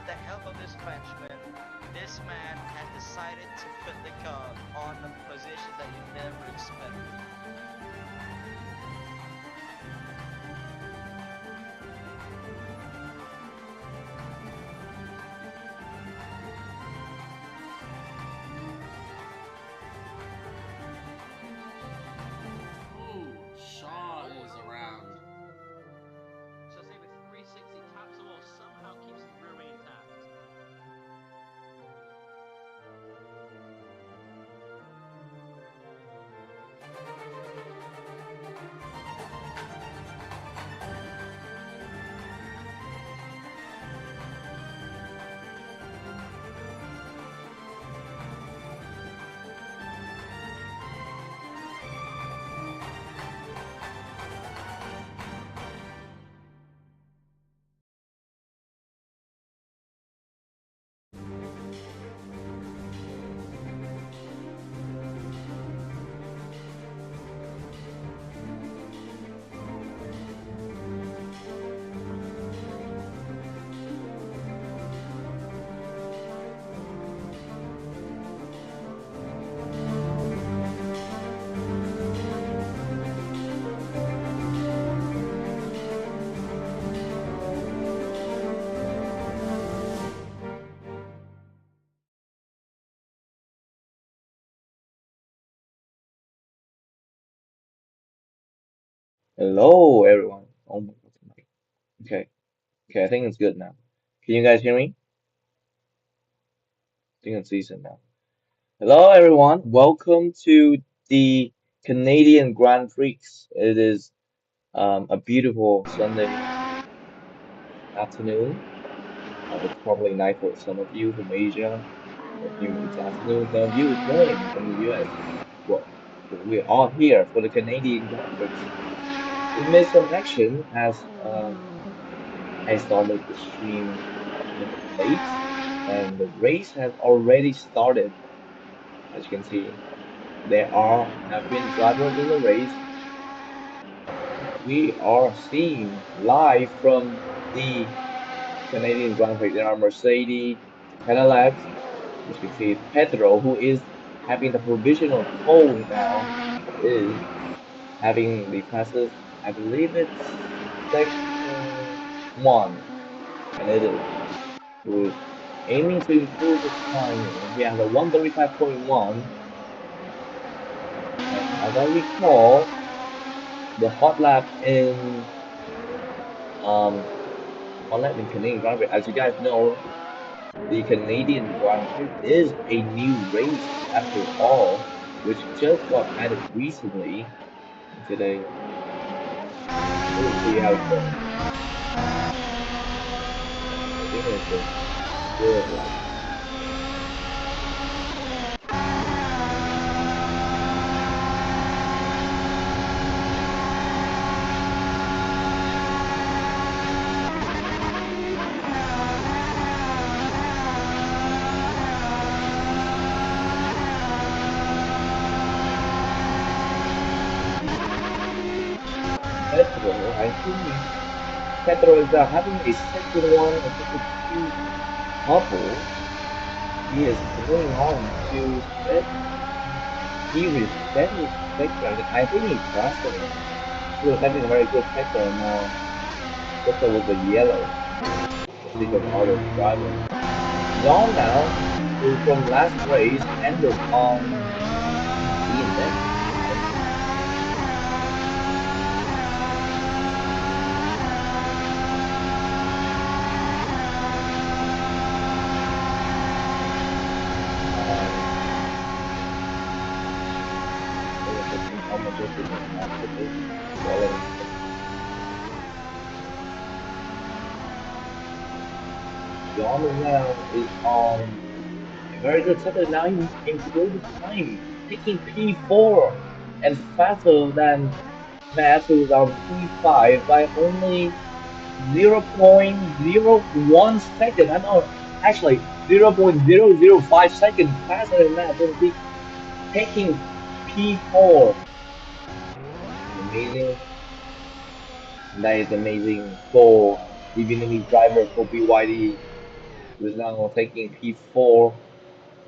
with the help of this Frenchman, this man has decided to put the car on a position that you never expected. Ooh, Shaw is around. So say the 360 tops the wall somehow keeps his rear wing intact. Hello, everyone. Oh my God. Okay. Okay, I think it's good now. Can you guys hear me? I think it's decent now. Hello, everyone. Welcome to the Canadian Grand Prix. It is a beautiful Sunday afternoon. It's probably night for some of you from Asia. Some of you it's afternoon. Some of you it's morning from the US. Well, we're all here for the Canadian Grand Prix. We missed some action as I started the stream a little bit late, and the race has already started. As you can see, have been drivers in the race. We are seeing live from the Canadian Grand Prix. There are Mercedes, the Cadillacs, which you can see Pedro, who is having the provisional pole now, is having the fastest. I believe it's sector one, and it is. Who is aiming to improve his timing. He has a 1:35.1, and as I recall, the um hot lap in Canadian Grand Prix. As you guys know, the Canadian Grand Prix is a new race after all, which just got added recently today. We'll see how it goes. I think it's a good like. Pedro, I think Pedro is having a second one or second two couple. He is going on to set. He reset his sector. I think he crashed on it. He was having a very good sector, and now sector was the yellow. Position of other driver. John now, who from last race ended on D&F, I think. Um, it was just almost just in the last position. Yellow. John now is on a very good sector. Now he improved his time, taking P4 and faster than Matt, who is on P5 by only 0.01 second. I know, actually 0.005 seconds faster than Matt. So he's taking P4. Amazing. That is amazing for the Vietnamese driver for BYD. who's now taking P4.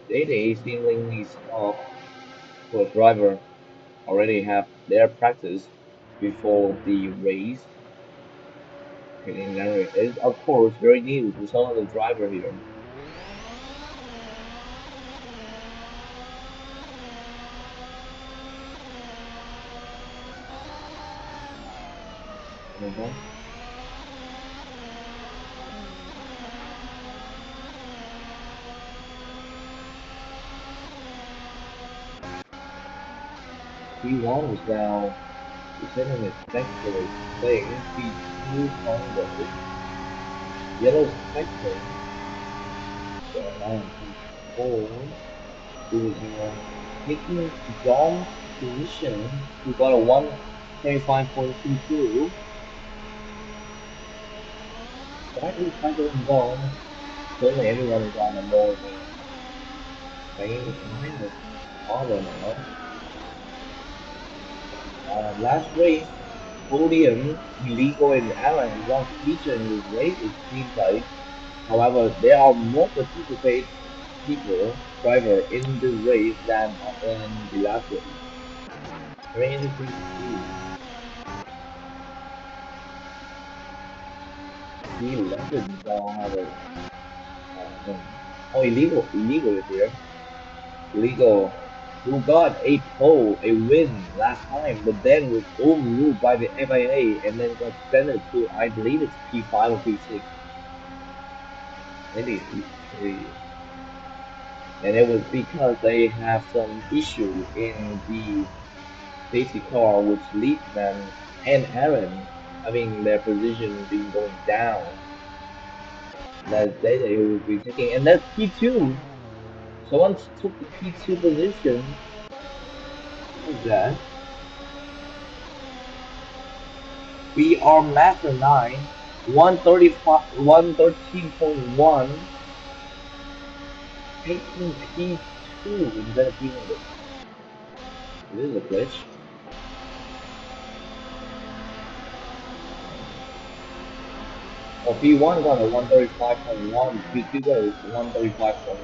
They seemingly stopped for driver already have their practice before the race. It is of course very new to some of the driver here. Mhm. P1 is now returning its spectator playing P2 Congo. Yellow spectator, they are now in P4, who is taking Dom's position, who got a 125.22. Slightly tighter than Dom. Certainly everyone is on a more same kind of order now. Last race, podium, illegal in Aaron, one feature in this race, it seems like. However, there are more participate people, driver in this race than in the last race. Very interesting to see. P11 now have a no. Oh, illegal is here. Illegal, who got a pole, a win last time, but then was overruled by the FIA and then got suspended to, I believe it's P5 or P6. Maybe it's P3. And it was because they have some issue in the safety car, which leads them and Aaron having their position being going down. That they will be taking, and that's P2. Someone took the P2 position. What was that? We are Master 9, 135, 113.1, taking P2 instead of P1. This is a glitch. Oh, P1 got a 135.1, P2 got a 135.1.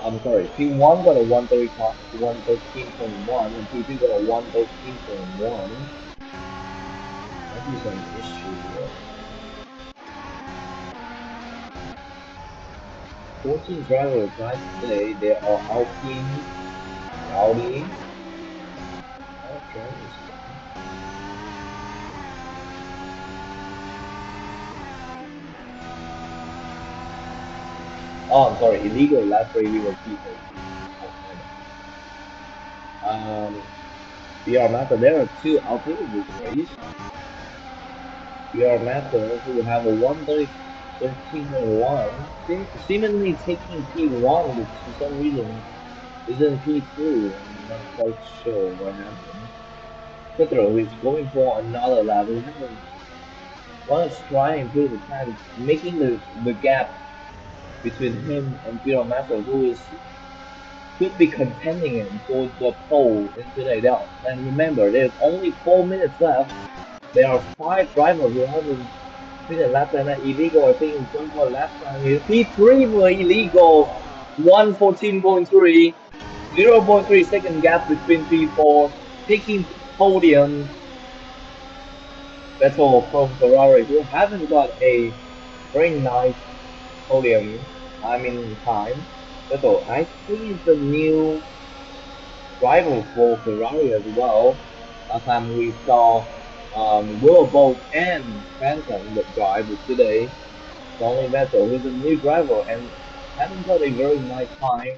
I'm sorry, P1 got a 135, 113.1, and P2 got a 113.1. Might be some issue here. 14 drivers drive today. There are Alpine, Audi, drivers. Oh, I'm sorry, illegal. Last race he was P4. Oh, my bad. BR Master, there are two Alpine in this race. BR Master, who have a 113.1, seemingly taking P1, but for some reason is in P2. I'm not quite sure what happened. Pedro is going for another lap. He wants to try and improve the time, making the gap between him and BR Master, who is could be contending him for the pole in today. And remember, there's only 4 minutes left. There are five drivers who haven't finished a lap and illegal. I think going for a lap time is P3 for illegal. 114.3, 0.3 second gap between P4, taking podium. Battle from Ferrari, who haven't got a very nice podium. I mean time. Battle, I think it's a new rival for Ferrari as well. Last time we saw Wilboat and Phantom drive, but today it's only Vettel who's a new driver and haven't got a very nice time.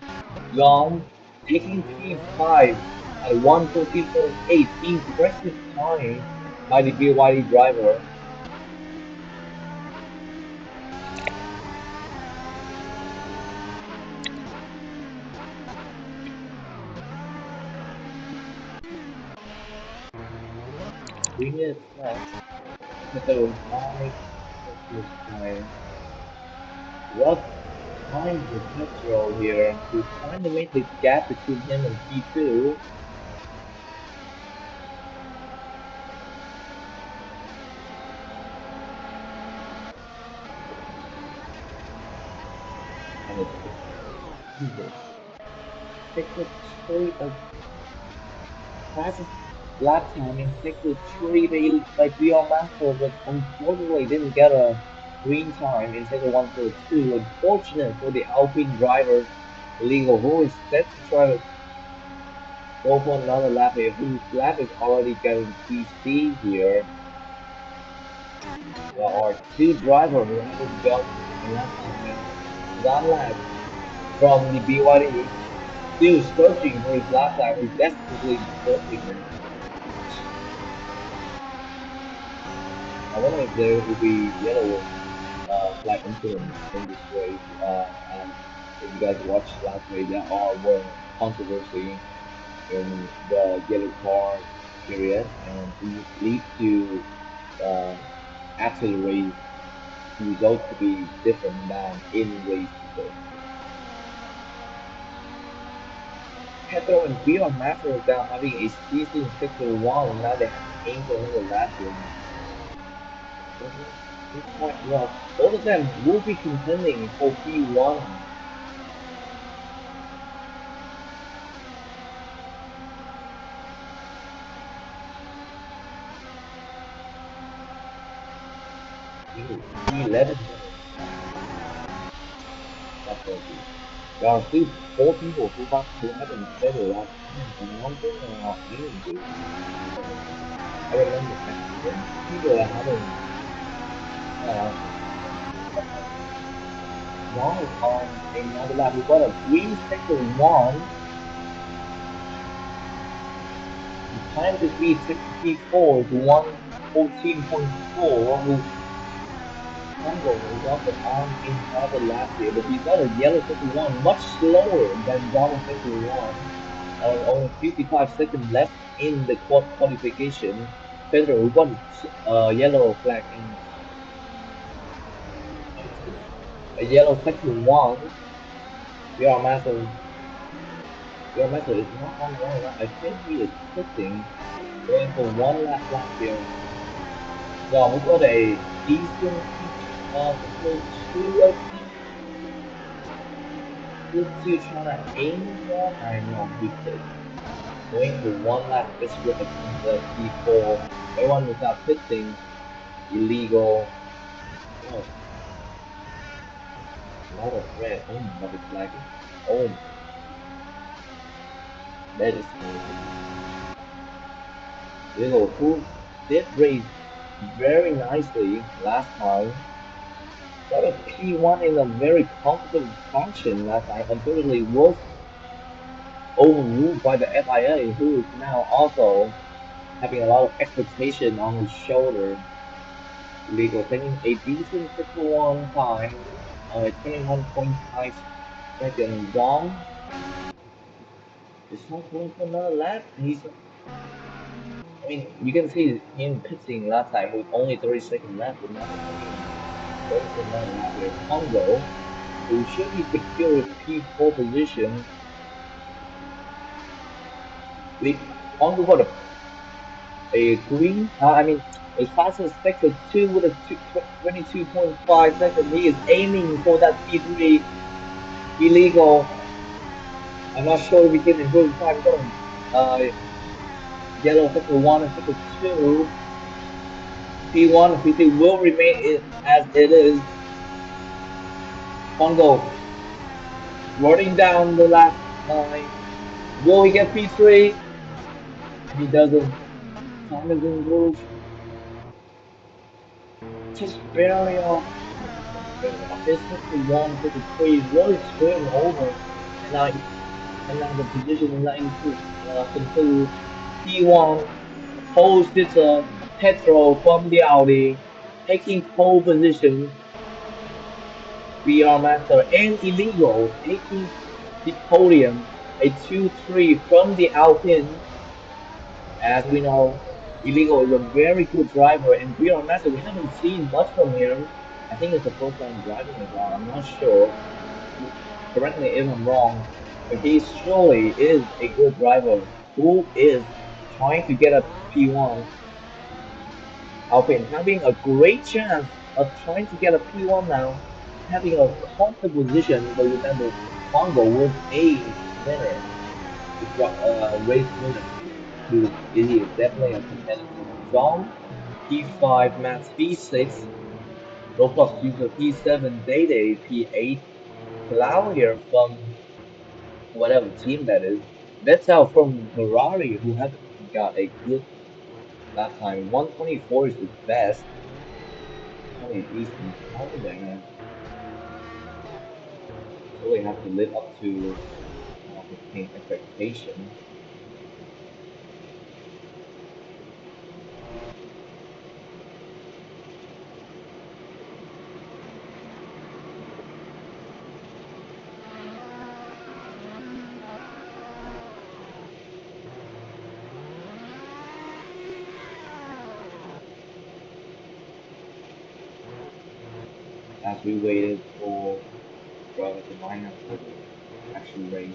Long taking P5 at 114.8, impressive time by the BYD driver. We need Vettel is high, this time. Rough time for Petrol here, who's trying to make the gap between him and P2. Jesus. Sector 3, fastest lap time in Sector 3 by BR Master, but unfortunately didn't get a green time in Sector 1 for 2. Unfortunate for the Alpine driver, Lego, who is set to try to go for another lap here, whose lap is already getting PC here. There are two drivers who haven't got a lap time yet. One lap from the BYD, still searching for his lap time. He's desperately searching, man. I wonder if there will be yellow flag incidents in this race. As if you guys watched last race, there were controversy in the yellow car period, and it lead to uh, after the race result to be different than in race result. Petro and Gio are masters now having a season in Sector 1, and now they have to aim for another lap here. It's quite rough. Both of them will be contending for P1. P11 definitely. There are still four people who haven't set a lap time, and one thing they are aiming to. I remember back then, people are having uh, one on another lap. We got a green sector one. The time to beat sector P4 is 1:14.4. Who Congo is also on another lap here, but we got a yellow sector one, much slower than brown sector one. Only 55 seconds left in the qualification. Pedro, we got a yellow flag in a yellow sector one. Your master, your master is not on one lap. I think he is pitting, going for one lap here. Yeah, we got a decent sector two, I think. Sector two trying to aim for. I know he pit. Going for one lap just right in the P4. Everyone without pitting, illegal. Oh, a lot of red. Oh my god, it's lagging. Oh, that is crazy. Illegal, who did race very nicely last time. Got a P1 in a very comfortable fashion last time. Unfortunately, was overruled by the FIA, who is now also having a lot of expectation on his shoulder. Legal taking a decent 61 time, 21.5 seconds. Dom is not going for another lap. I mean, you can see him pitching last time with only 30 seconds left, but now again, going for another lap here. Congo, who should be secure with P4 position. Congo got a green, I mean, a fastest sector 2 with a 22.5 seconds. He is aiming for that P3 illegal. I'm not sure if we can improve the time. Got yellow sector 1 and sector 2. P1 and P2 will remain as it is. Congo running down the last line. Will he get P3? If he doesn't, time is improved. Just barely off. Not barely off. His sector 1, sector 3 really turning over. And now, and now the position is not improved. Conclude P1 pole sitter Petro from the Audi taking pole position. BR Master and Illegal taking the podium. A 2-3 from the Alpine. As we know, Illegal is a very good driver, and BR Master, we haven't seen much from him. I think it's the first time driving a car. I'm not sure. Correct me if I'm wrong, but he surely is a good driver who is trying to get a P1. Alpine having a great chance of trying to get a P1 now. having a comfortable position, but remember, Congo was a winner, race winner. He is definitely a competitor. Zhang, P5, Max P6, Roblox user P7, Day P8, Claudia from whatever team that is. Vettel from Ferrari, who had got a good lap time. 124 is his best. Only a decent time there. So we have to live up to his team expectation. As we waited for driver to line up for the actual race.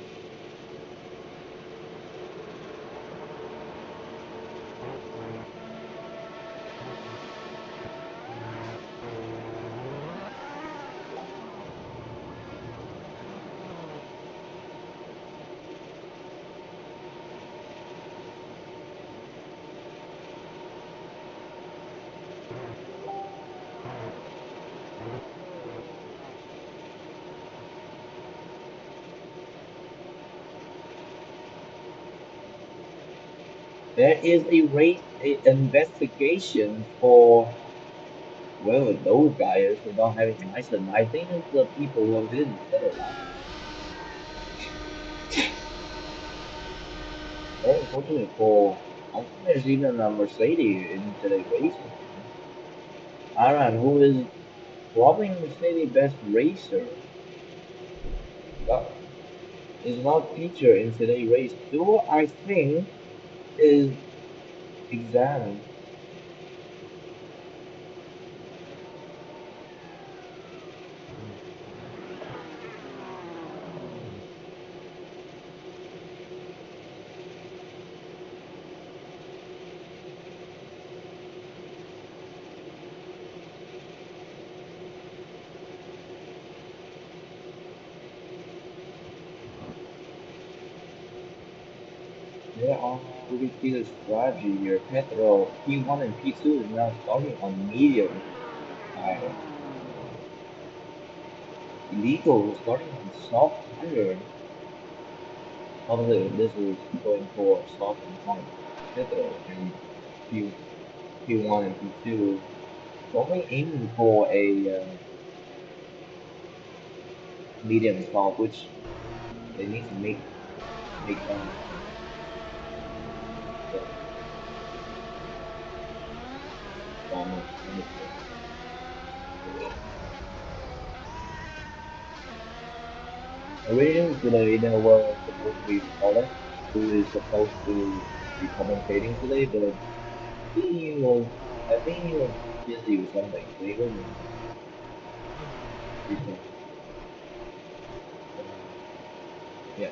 There is a rate a investigation for well those guys for not having a license. I think it's the people who didn't set it up. Very unfortunate for I think there's even a Mercedes in today's race. Aran, who is probably Mercedes best racer, but is not featured in today's race. Though I think is exam. There are repeated strategy here. Petro P1 and P2 is now starting on medium tire. Illegal starting on soft tire. Probably this is going for soft and hard. Petro and P, P1 and P2 probably aiming for a medium soft, which they need to make the almost wonderful. Originally today there was supposed to be Paula, who is supposed to be commentating today, but he was I think he was busy with something, so he wasn't recording. Yeah.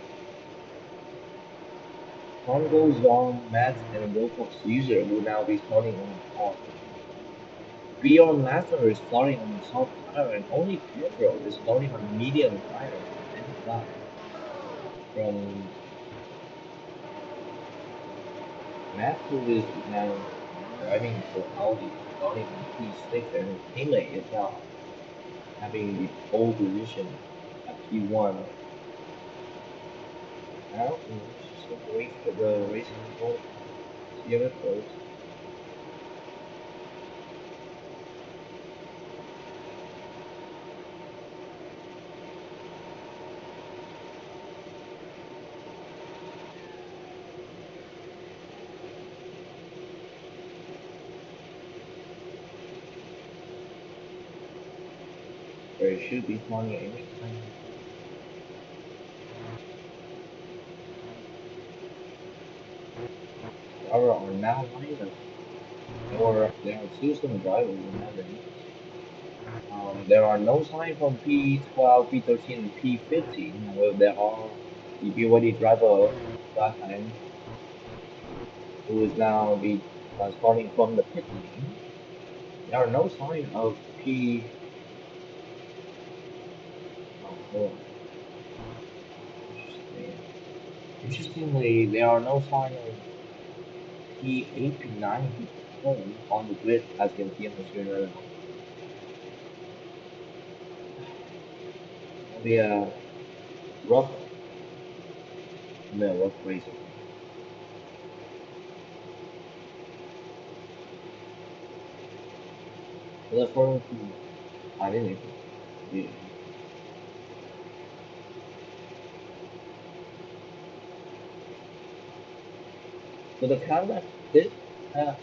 Time goes on, Matt and Wilcox user will now be starting on hard. VR Master is starting on soft tire and only Pedro is starting on medium tire for any lap. From Matt, who is now driving for Audi, starting on P6, and his teammate is now having the pole position at P1. Now, just have to wait for the race result. See how it goes. Or it should be funny anytime. However, are now lined up. There are two some drivers in that race. There are no signs from P12, P13, and P15. However, there are the BYD driver last time who is now be starting from the pit lane. There are no sign of P Oh, interesting. Interestingly, there are no sign of P8, P9, P10 on the grid as you can see on the screen right now. It'll be a rough, rough race. Look forward to having it. Yeah. So the Cadillac did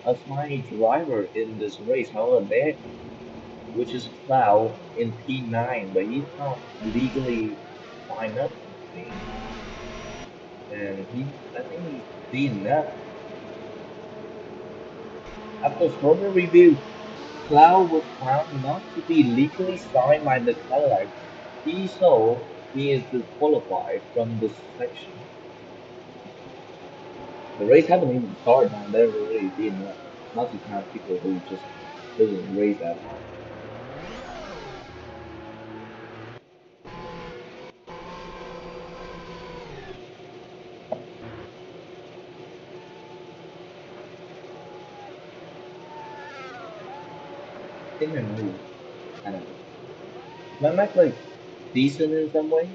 assign a driver in this race, however, they, which is Cloud in P9, but he's not legally signed up, I think. And I think he's DNF. After further review, Cloud was found not to be legally signed by the Cadillac. He is disqualified from this section. The race haven't even started now. They're already DNF. Not to count people who just didn't race at all. I think I know kind of. Is my mic like decent in some way?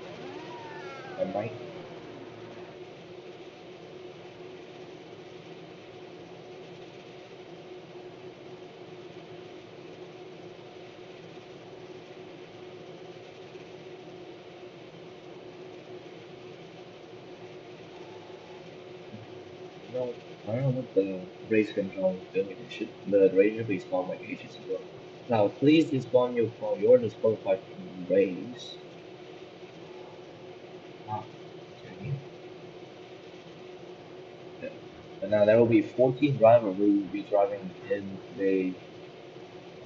My mic. No, I don't know what the race control is doing. The race should be stopped like ages ago. Now, please respond your call. You're disqualified from the race. Ah, okay. Yeah. And now there will be 14 drivers who will be driving in the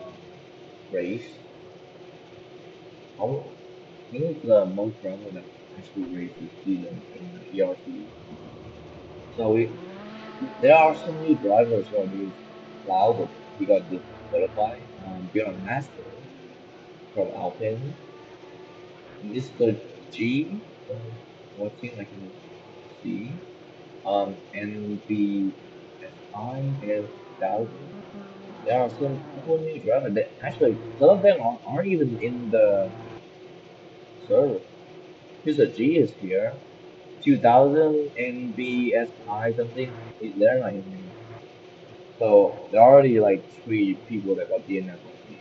um, race. Oh, I think it's the most driver that actually races this season in the ERC. So there are some new drivers who are new Cloud, but he got disqualified. Bjorn Master from Alpine, Mr. G, what team I can see, and the SI 1000. There are some couple new drivers that actually some of them aren't even in the server. Mr. G is here. 2000 NBSI something. They're not in here. So there are already like three people that got DNF already.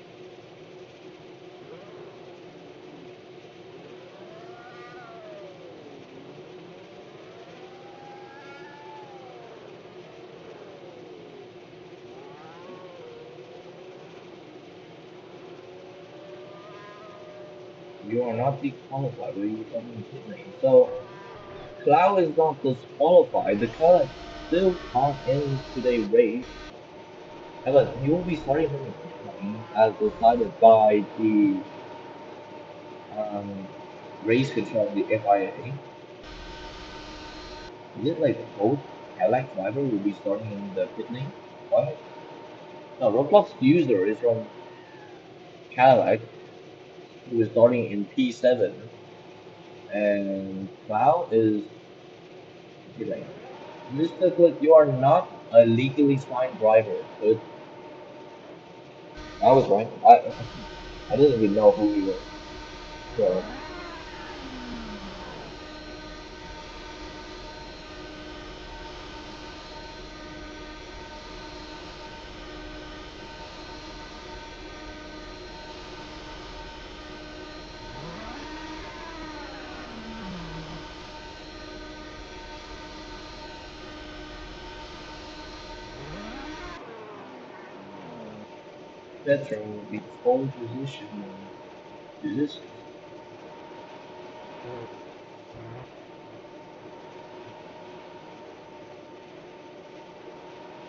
You are not disqualified, but you come in pit lane. So Cloud is not disqualified. The Cloud still are in today's race. However, he will be starting from the pit lane as decided by the um, race control of the FIA. Is it like both Cadillac driver will be starting in the pit lane? What? No, Roblox user is from Cadillac who is starting in P7, and Cloud is pit lane. Mr. Click, you are not a legally signed driver. So I was right. I didn't even know who he was. So veteran will be pole position positions.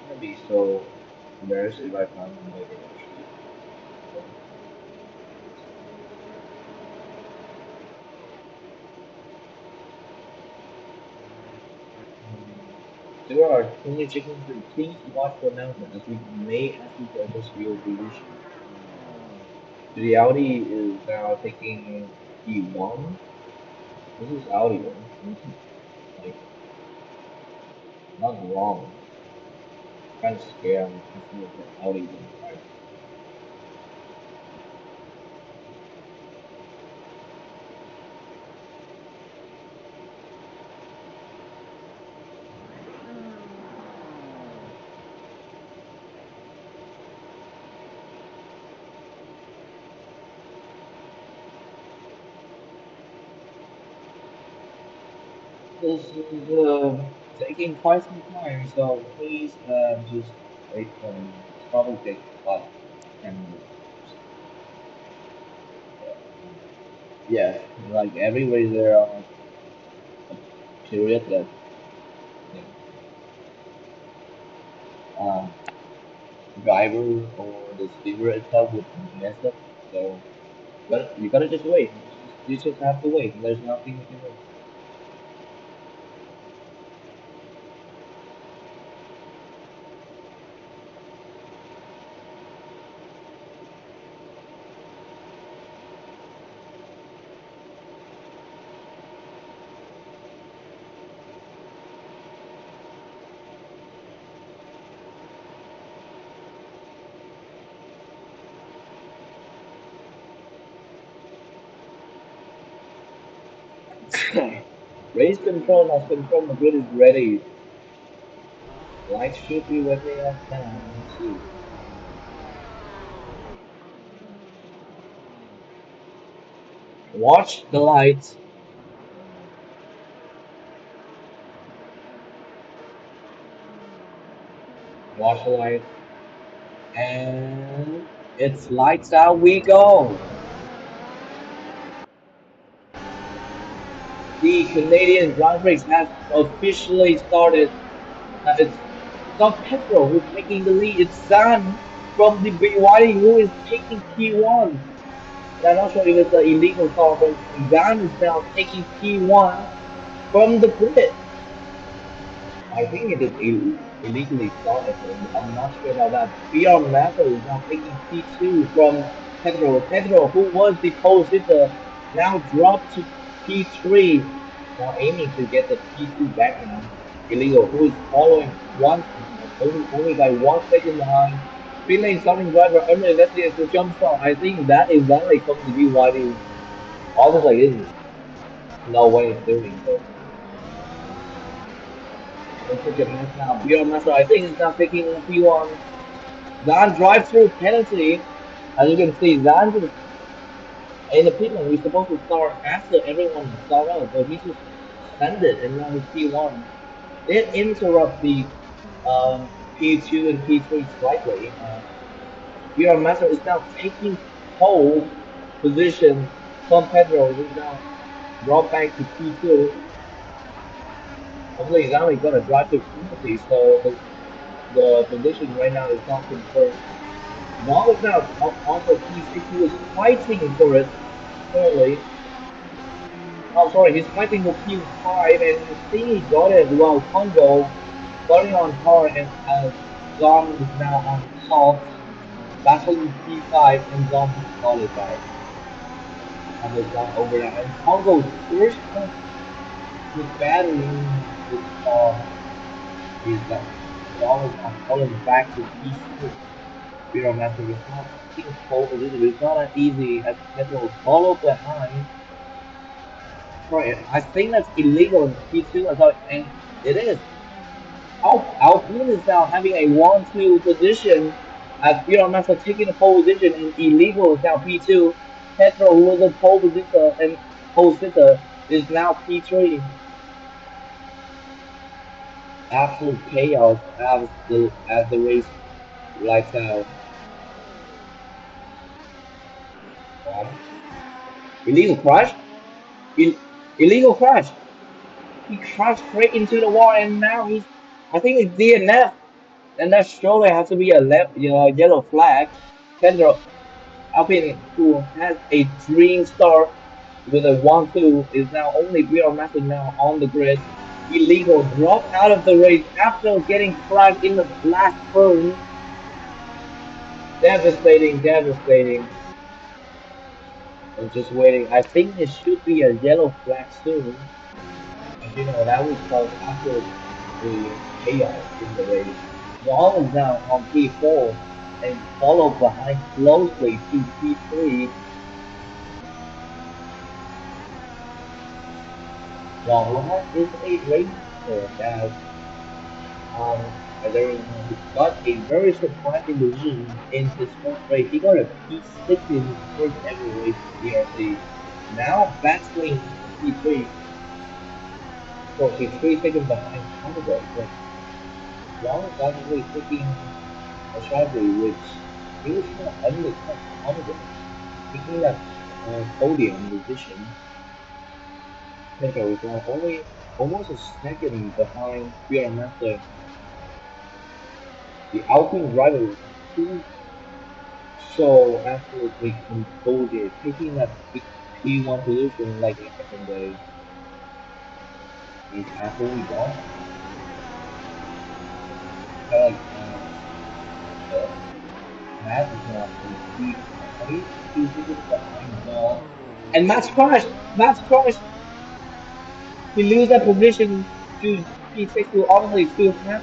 Gonna be so embarrassed if I found him later actually. So, there are only checking through. Please watch for announcement as we may ask you to adjust your position. The Audi is now taking. P1. This is audio. Like, not wrong. Kind of scared because of the audio. Right? This is taking quite some time, so please just wait for me. It's probably take like 10 minutes. Yes, like everywhere there are a period that you know, driver or the speaker itself would mess up. So, but you gotta just wait. You just have to wait. There's nothing you can do. Race control has confirmed the grid is ready. Lights should be where they are now. Let's see. Watch the lights. Watch the lights. And it's lights out we go. The Canadian Grand Prix has officially started. It's not Petro who's taking the lead. It's Zan from the BYD who is taking P1. And I'm not sure if it's an illegal call, but Zan is now taking P1 from the grid. I think it is illegally started, but I'm not sure about that. PR Matter is now taking P2 from Pedro. Pedro, who was the pole sitter, now dropped to P3, now aiming to get the P2 back now. Illegal, who is following only by 1 second behind. Finland starting driver Emily Leslie is the jump start. I think that is valid from the BYD. Almost like this. No way it's doing so. Let's look at this now. Beyond Master, I think he's now taking a P1. Zan drive through penalty. As you can see, Zan just in the pit lane. He's supposed to start after everyone start out, but he just sent it and now he's P1. It interrupt the P2 and P3 slightly. Beyond Master is now taking pole position from Pedro. He's now brought back to P2. Hopefully, he's only gonna drive through penalty, so the position right now is not confirmed. Ball is now off of P6. He was fighting for it currently. Oh, sorry, he's fighting for P5, and I think he got it while Congo starting on hard, and Zom is now on soft, battling P5, and Zom has got it back. And is now over there. And Congo's first touch with battling this car is that Zom is now falling back to P6. Spear Master is not taking pole position. It's not as easy as Petro follow behind. Right, I think that's illegal in P2 as well, and it is. Alpine is now having a 1-2 position as Spear Master taking the pole position, and illegal is now P2. Petro, who was a pole position and pole sitter, is now P3. Absolute chaos as the race lights out. What? Illegal crash? Il illegal crash. He crashed straight into the wall, and now he's. I think it's DNF, and that surely has to be a yellow flag. Pedro Alpine, who has a dream start with a 1-2, is now only real master now on the grid. Illegal drop out of the race after getting crashed in the last turn. Devastating, devastating. I'm just waiting. I think it should be a yellow flag soon. As you know, that would cause absolutely chaos in the race. Zhang is now on P4 and followed behind closely to P3. Zhang is a racer that there got a very surprising position in his first race. He got a P6 in his first ever race in DRC. Now battling for P3. Of course, he's 3 seconds behind Canada, but Zhang is actually taking a strategy which he was trying to undercut Canada, taking that podium position. Pedro is now only almost a second behind Pierre Master, the Alpine driver who so absolutely composed, taking that P1 position like night and day. He's absolutely gone. Kind of uh, Matt is now in P5, 2 seconds behind Zhang. And Matt's crashed! Matt's crashed! He lose that position to P6 who obviously still have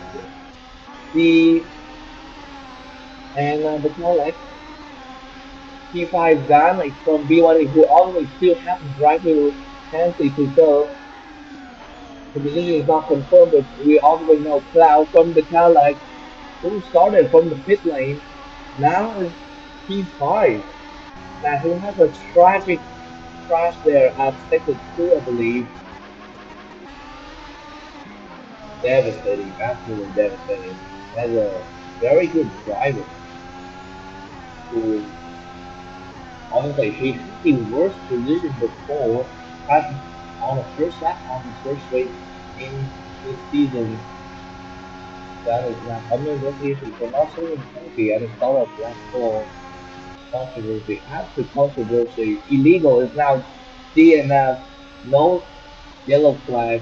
the the collect P5 Zan like from B1 who obviously still have the driver fancy to go. The position is not confirmed, but we already know Cloud from the Cadillac, who started from the pit lane, now is P5. Now who has a tragic crash there at sector 2, I believe. Devastating, absolutely devastating. Has a very good driver who honestly he had the worst position before crashing on the first lap on his first race in this season. That is now under investigation for not serving penalty at the start of lap 4. Controversy after controversy. Illegal is now DNF. No yellow flag.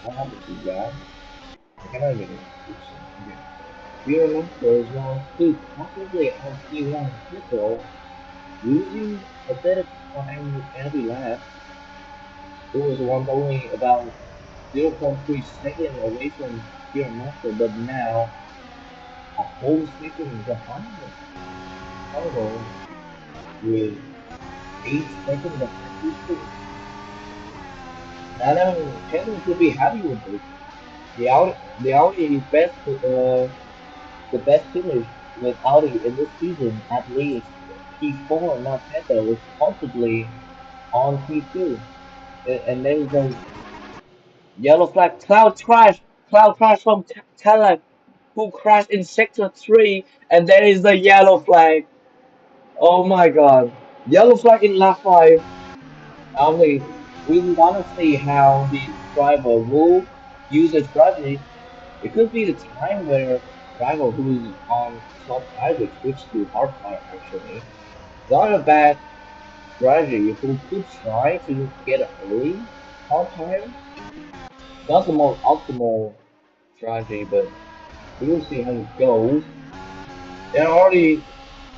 What happened to that? I cannot even fix it. Okay. Peter Master is now too comfortably on P1 Petro, losing a bit of time every lap. It was once only about 0.3 seconds away from Peter Master, but now a whole second behind him. Cargo with 8 seconds behind P2. Adam Hamilton could be happy with this. The Audi is the best finish with Audi in this season, at least P4, not Petto, was possibly on P2. And there is a yellow flag. Cloud crash from Cadillac, who crashed in sector 3, and there is the yellow flag. Oh my god. Yellow flag in lap 5. Only we want to see how the driver will use the strategy. It could be the time where driver who's on soft tire will switch to hard tire actually. Not a bad strategy who could try to get early hard tire. Not the most optimal strategy, but we will see how it goes. There are already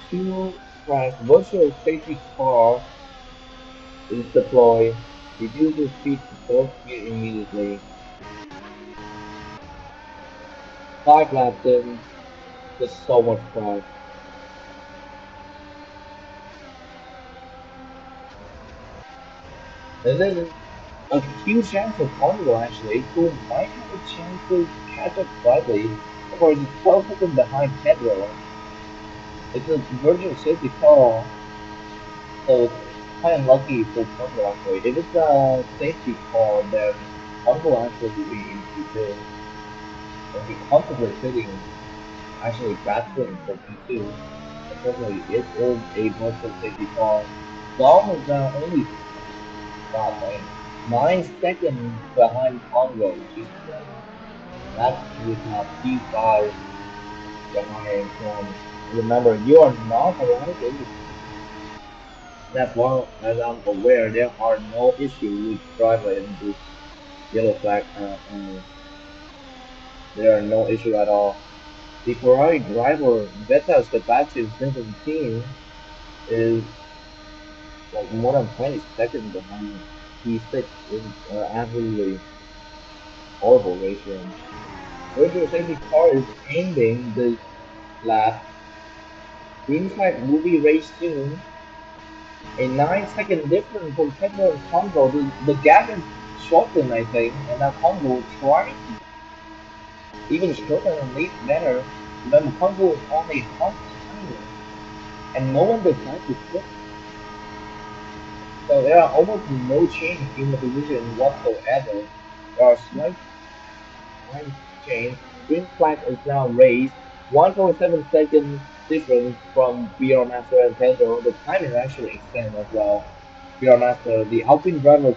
two crash virtual safety car is deployed. Reduces speed to 4th gear immediately. 5 laps in, just so much crash. And then a huge chance for Congo actually, who might have a chance to catch up slightly. Of course, it's 12 seconds behind Pedro. It's a virtual safety car, so it's kind of lucky for Congo actually. If it's a safety car, then Congo actually will be in P2. And he constantly sitting, actually battling for P2. Unfortunately, it is a virtual safety car. Dom is now only God, man, 9 seconds behind Congo. Jesus Christ. That is now P5 behind from. Remember, you are not allowed to. That's one, as I'm aware, there are no issues with driver in this yellow flag. There are no issue at all. The Ferrari driver Vettel Sebastian 17 is like more than 20 seconds behind P6 is absolutely horrible ratio. Virtual safety car is ending this lap. Green flag will be raised soon. A 9 second difference from Pedro and Congo. The gap is shortened, I think, and now Congo trying to even shorten and lead better. Remember, Congo is on a hot timer, and no one decides to quit. So there are almost no change in the position whatsoever. There are slight time change. Green flag is now raised. 1.7 second difference from BR Master and Pedro. The time is actually extended as well. BR Master, the Alpine driver,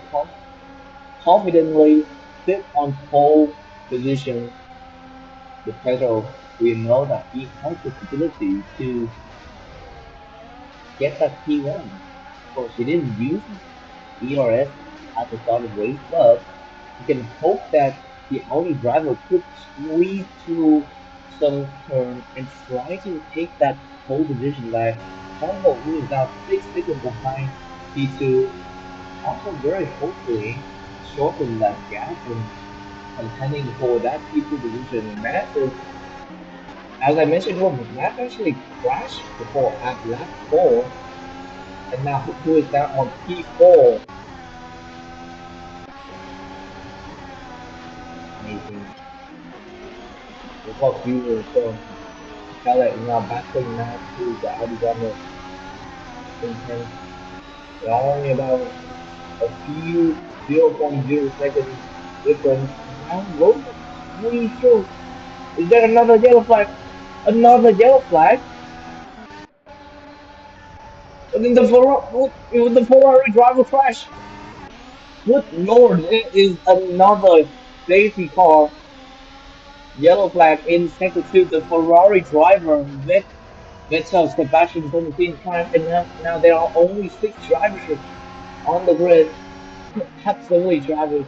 confidently sit on pole position. The Pedro, we know that he has the ability to get that P1. Of course, he didn't use his ERS at the start of the race, but you can hope that the Audi driver could squeeze through some turn and try to take that pole position like Honda, who is now 6 seconds behind P2, also very hopefully shorten that gap and contending for that P2 position. Matt is, as I mentioned before, Matt actually crashed before at lap 4, and now who is now on P4. Amazing. Look how cute from Pellet is now battling Matt, who is the Audi driver in 10th. They're only about a few 0.0 seconds difference. And now Logan squeeze through. Is there another yellow flag? Another yellow flag? But then the Ferrari driver crash. Good lord, it is another safety car. Yellow flag in sector 2. The Ferrari driver, Vettel, Sebastian from the team crash. And now there are only 6 drivers on the grid. Absolutely tragic.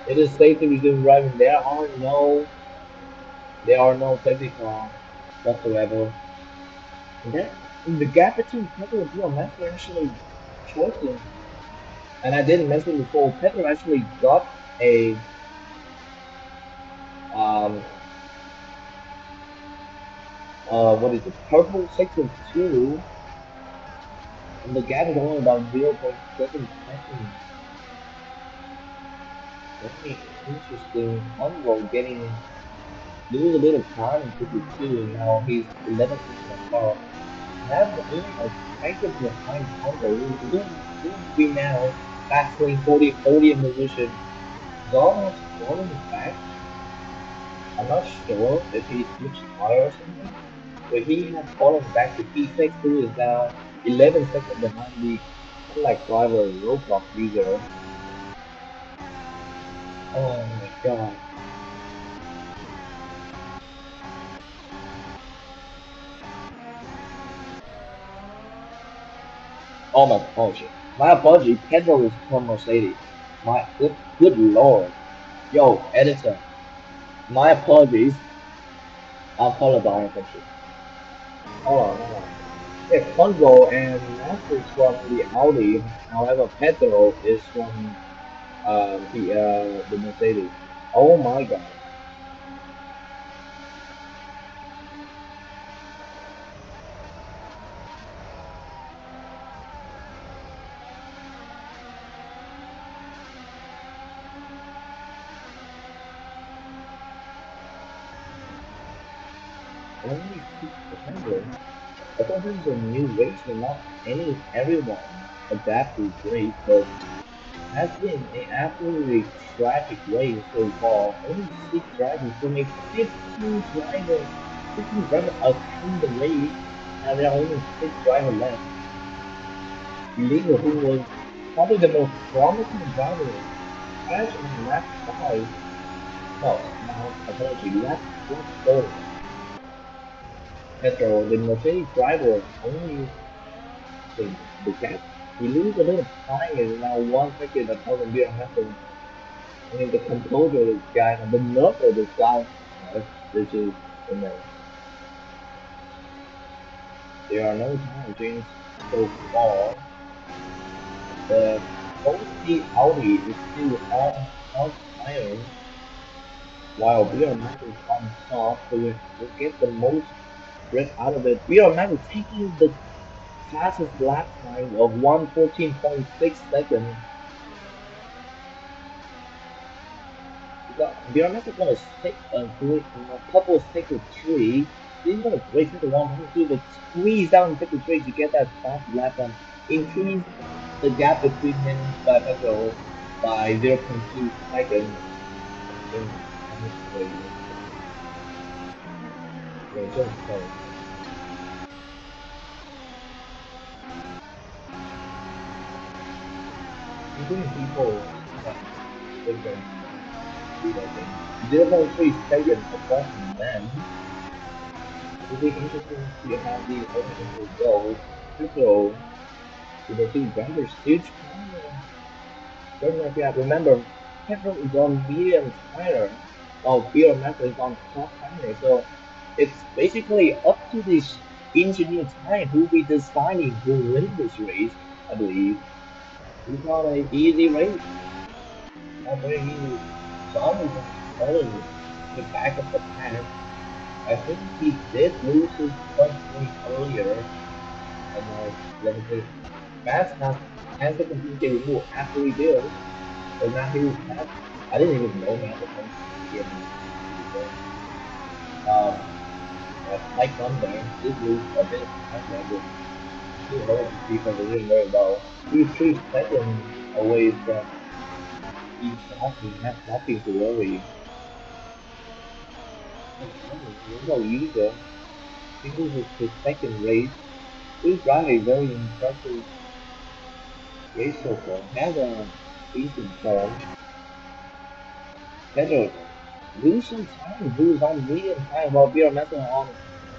It is safe to resume driving. There are no safety car whatsoever. And that the gap between Pedro and Gio Master actually shortened. And I didn't mention before, Pedro actually got a um what is it, purple sector two, and the gap is only about 0.7 seconds. Very interesting. Convo getting lose a bit of time in sector two, and now he's 11 seconds apart. Have only a second behind Congo, who will be now battling for the podium position. Zon has fallen back. I'm not sure if he switched tire or something, but he has fallen back to P6, who is now 11 seconds behind the Cadillac driver roadblock user. Oh my god. Oh my apology. My apology, Pedro is from Mercedes. My good lord. Yo, editor. My apologies. I'm colorblind essentially. Hold on. Yeah, Convo and Max is from the Audi. However, Pedro is from the Mercedes. Oh my god. Only 6 seconds. I thought this is a new race and not everyone adapt to this race, but has been an absolutely tragic race so far. Only 6 drivers from a 15 driver attend the race, and there are only 6 drivers left. Illegal, who was probably the most promising driver, crashed on lap 5. No, my apology, lap 4. Petro, the Mercedes driver, only the, the gap. He loses a bit of time and now 1 second above the beer method. I mean, the composure of this guy and the nerve of this guy, this is immense. There are no tire changes so far. The both Audi is still on hard tires, while BRMX is on soft, so we'll get the most grip out of it. BRMX is taking the fastest lap time of 1:14.6 seconds. BRMX is gonna stick a couple of sector three. He's gonna break into 1.2, but squeeze down sector three to get that fast lap time. Increase the gap between him by Pedro by 0.2 seconds. In wait, just sorry. Including people that different speed, I think. 0.3 seconds apart from them. It will be interesting to see how the other people go. Crypto, with the two drivers, huge power. Don't know if you have remember, Pedro is on medium tire, while BMX is on soft tire. So it's basically up to this engineer time who will be deciding who will win this race, I believe. It's not an easy race, not very easy. John is starting to back up the pack. I think he did lose his front wing earlier, and let me say, Max has 10 seconds to get removed after he did. So now he Matt, I didn't even know Matt was on BMX before. Um, but like Thunder did lose a bit of time there, but still hold his defense and doing very well. He's 3 seconds away from exactly not nothing to worry. So Thunder, no easier. He loses his second race. He's driving a very impressive race so far. Has a decent form. Pedro lose some time, who's on medium time while we are messing on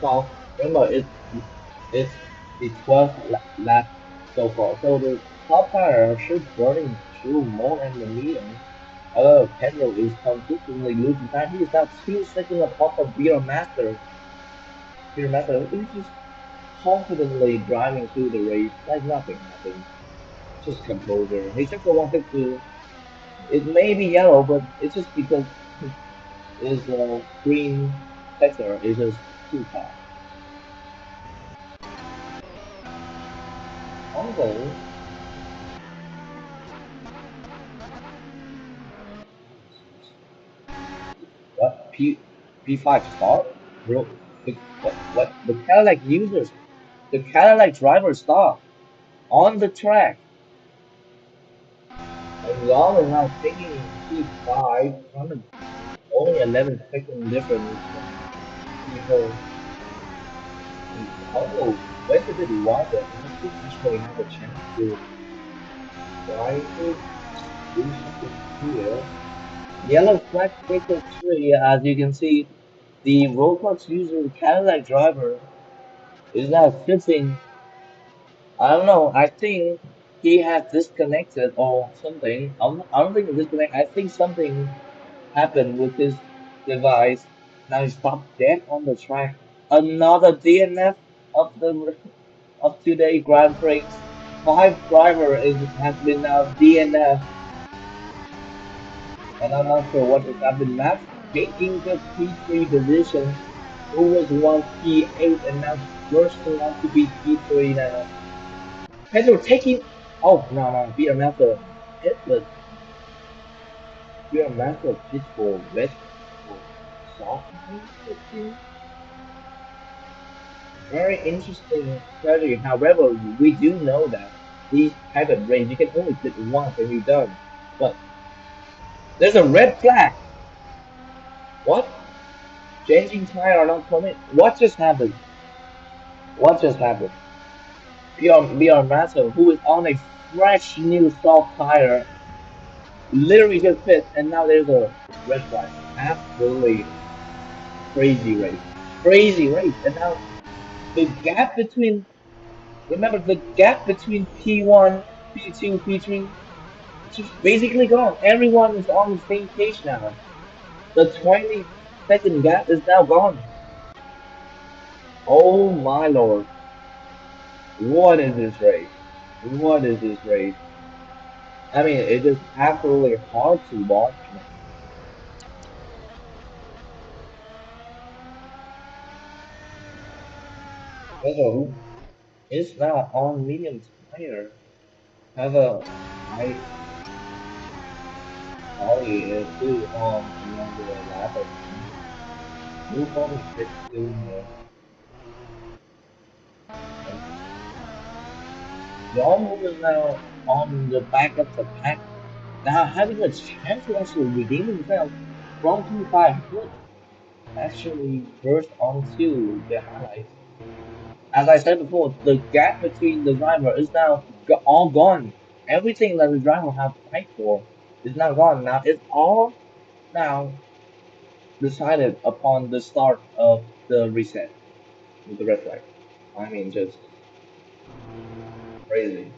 soft. Remember, it's the 12th lap so far. So the top tire are still burning through more than the medium. However, Pedro is consistently losing time. He is now 2 seconds apart from Beer Master. Beer Master is just confidently driving through the race like nothing happened. Just composure. He took the 152. It may be yellow, but it's just because his green sector is just too fast. Although, what P5 start? Bro, what the Cadillac users, the Cadillac drivers stop on the track. And Long is now taking P5 from only 11 second difference from P4. Although went a bit wide there, I think actually have a chance to try to do something here. Yellow flag sector 3, as you can see, the Roblox user Cadillac driver is now sitting. I don't know. I think he has disconnected or something. I don't think it's disconnect. I think something happened with his device. Now he stopped dead on the track. Another DNF of the of today Grand Prix. Five driver has been now DNF, and I'm not sure what has happened. Max taking the P3 position, who was once P8 and now bursting on to be P3 now. Pedro taking. Oh, no, be a master hit, but be a master pitch for wet for soft tires, I think. Very interesting strategy. However, we do know that these type of range you can only pit once and you're done. But there's a red flag. What? Changing tire or not permit? What just happened? What just happened? Beyond Master, who is on a fresh new soft tire, literally just pit, and now there's a red flag. Absolutely crazy race. Crazy race. And now the gap between, remember, the gap between P1, P2, P3, it's just basically gone. Everyone is on the same page now. The 20-second gap is now gone. Oh my lord. What is this race? What is this race? I mean, it is absolutely hard to watch, man. Pedro is now on medium tire. Have a I Ollie is still on another lap, I think. We'll probably pit soon here. And John is now on the back of the pack, now having a chance to actually redeem himself from P5 could actually burst onto the highlights. As I said before, the gap between the driver is now all gone. Everything that the driver have fight for is now gone. Now it's all now decided upon the start of the reset with the red flag. I mean, just crazy.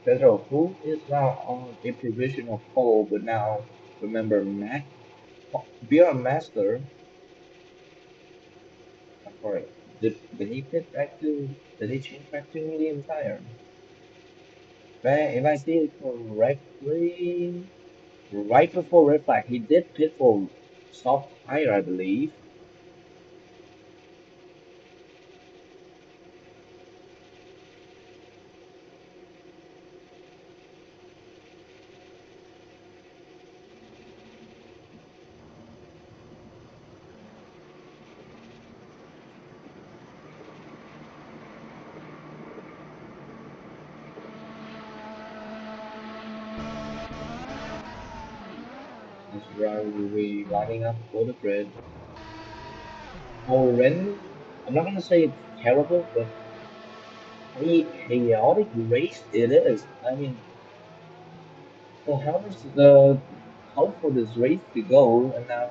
Pedro, who is now on a provisional pole, but now remember, Beer Master. I'm sorry. Did he pit back to? Did he change back to medium tire? If I see it correctly, right before red flag, he did pit for soft tire, I believe. That's right, we lining up for the grid. Horrendous. I'm not gonna say it's terrible, but chaotic race it is. I mean, so how is the how for this race to go? And now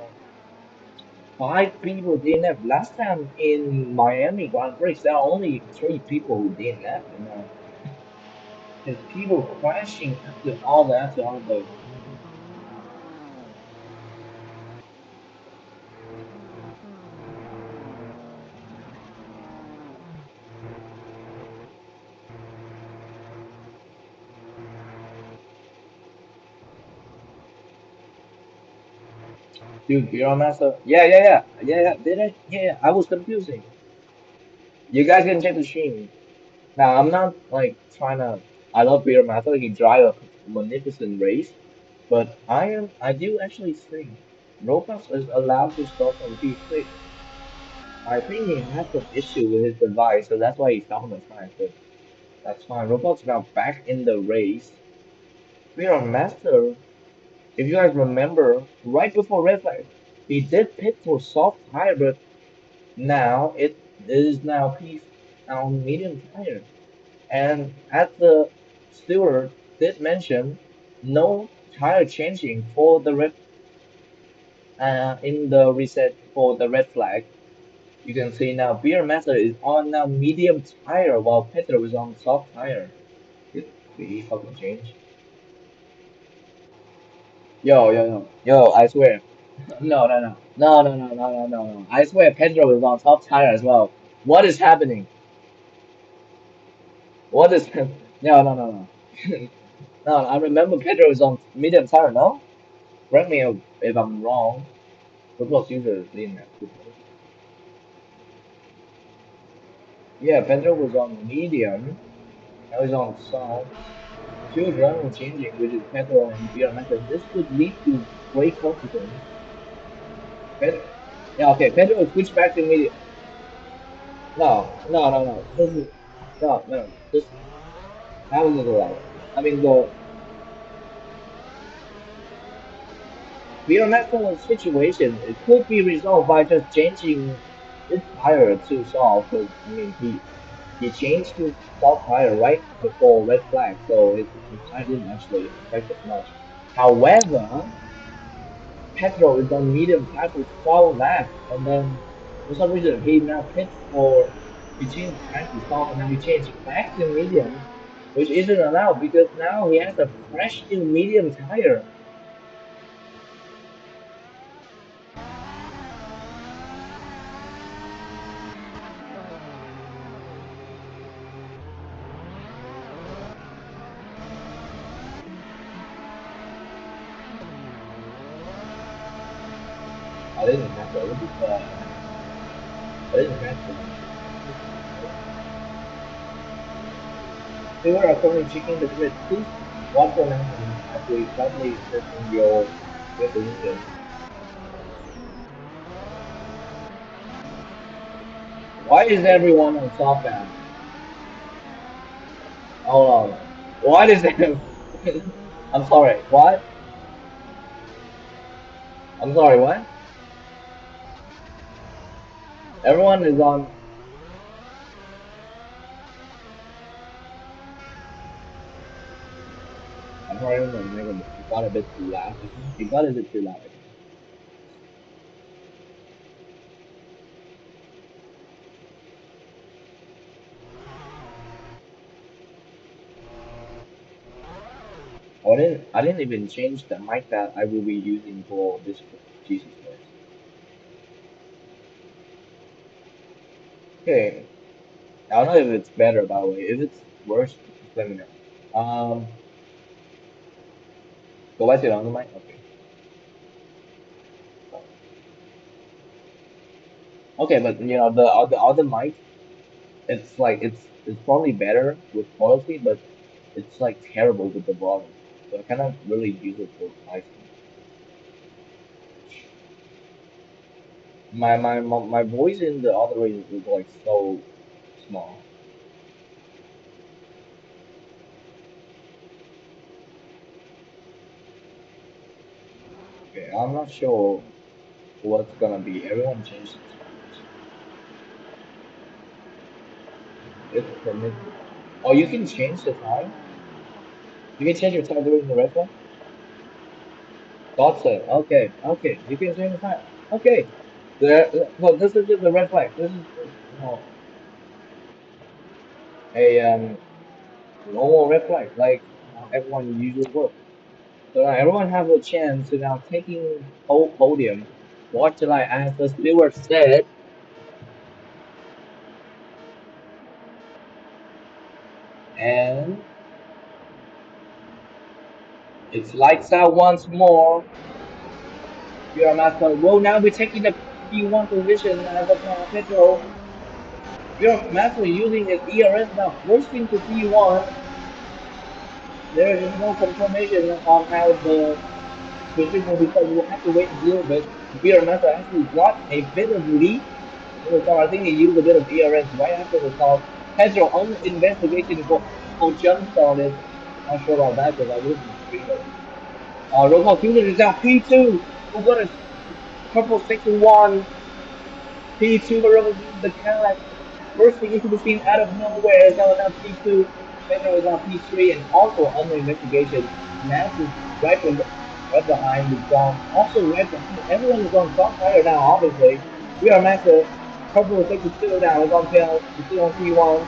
five people DNF. Last time in Miami Grand Prix, there are only three people who DNF, and now there's people crashing after all that, after all the. Dude, Beer Master. Yeah. Did I? Yeah, I was confusing. You guys can check the stream. Now, I'm not like trying to. I love Beer Master. He drive a magnificent race, but I do actually think Robux is allowed to start from P6. I think he has some issue with his device, so that's why he's stopping the time. But that's fine. Robux now back in the race. Beer Master, if you guys remember, right before red flag, he did pit for soft tire, but now it is now P now medium tire. And as the steward did mention, no tire changing for the red in the reset for the red flag. You can see now Beer Master is on now medium tire while Pedro is on soft tire. Did he fucking change? Yo, I swear. No. I swear Pedro is on top tire as well. What is happening? What is no. No, I remember Pedro is on medium tire, no? Correct me if I'm wrong. Football user is in that. Yeah, Pedro was on medium. Now he's on soft. Two drivers changing, which is Pedro and BMS. This could lead to great consequence. Pedro, yeah, okay. Pedro will switch back to medium. No. This is no. This how is it allowed? I mean, the BMS situation it could be resolved by just changing his tire to soft. Because I mean, he changed his soft tire right before red flag, so his tire didn't actually affect it much. However, Petro is on medium tire for 12 laps, and then for some reason he now pits for. We changed track to soft and then we changed back to medium, which isn't allowed because now he has a fresh new medium tire. I didn't have to look at I didn't have to. They were currently checking the grid. Please watch the announcement as we proudly testing your position. Why is everyone on softbound? Hold on. What is it? I'm sorry. What? I'm sorry. What? Everyone is on. I'm sorry. It got a bit too loud. It got a bit too loud. I didn't even change the mic that I will be using for this Jesus Christ. Okay. I don't know if it's better by the way. If it's worse, just let me know. Go back to the other mic. Okay. Okay, but you know the other mic, it's like it's probably better with quality, but it's like terrible with the volume. So I cannot really use it for my my voice in the other way is like so small. Okay, I'm not sure what's gonna be. Everyone changed the time. It's permitted. Oh, you can change the time. You can change your time during the red light. Thought so. Okay, okay. You can change the time. Okay. No, this is just a red flag. This is you know, a normal red flag, like how everyone usually works. So now everyone have a chance to now taking whole podium. What shall I ask the steward said? And it's lights out once more. Your master will now be taking the P1 position as of now. Pedro, your master using his ERS now forcing to P1. There is no confirmation on how the position will be, so you will have to wait a little bit. Your master actually got a bit of lead. So I think he used a bit of ERS right after the call. Pedro on investigation for jump started. Not sure about that because I wasn't streaming. Robot Unit is now P2. We've got a purple section 1. P2 represents the Cadillac bursting into the scene out of nowhere. Is now P2. Pedro is now P3 and also under investigation. Max is right behind with John. Also right behind. Everyone is on front fire now, obviously. We are Max. Purple section 2 now is on tail. It's still on P1.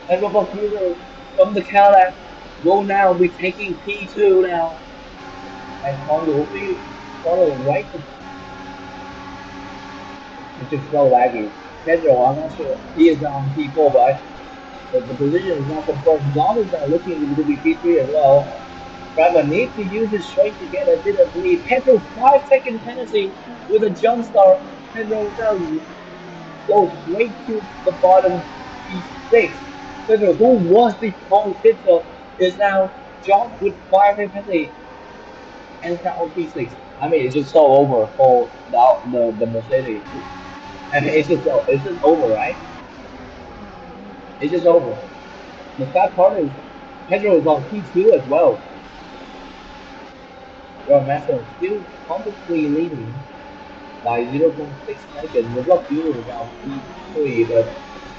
And Robot Unit from the Cadillac will now be taking P2 now. And Honda will be following right. It's just so laggy. Pedro, I'm not sure. He is on P4, but the position is not confirmed. John is now looking to be P3 as well. Driver needs to use his strength to get a bit of lead. Pedro, 5 second penalty with a jump start. Pedro now goes straight to the bottom P6. Pedro, who was the pole sitter, is now John with 5 second penalty and it's now on P6. I mean, it's just so over for the Mercedes. I mean, it's just over, right? It's just over. The sad part is Pedro is on P2 as well. Your Massa still comfortably leading by 0.6 seconds. Robot Junior is on P3, but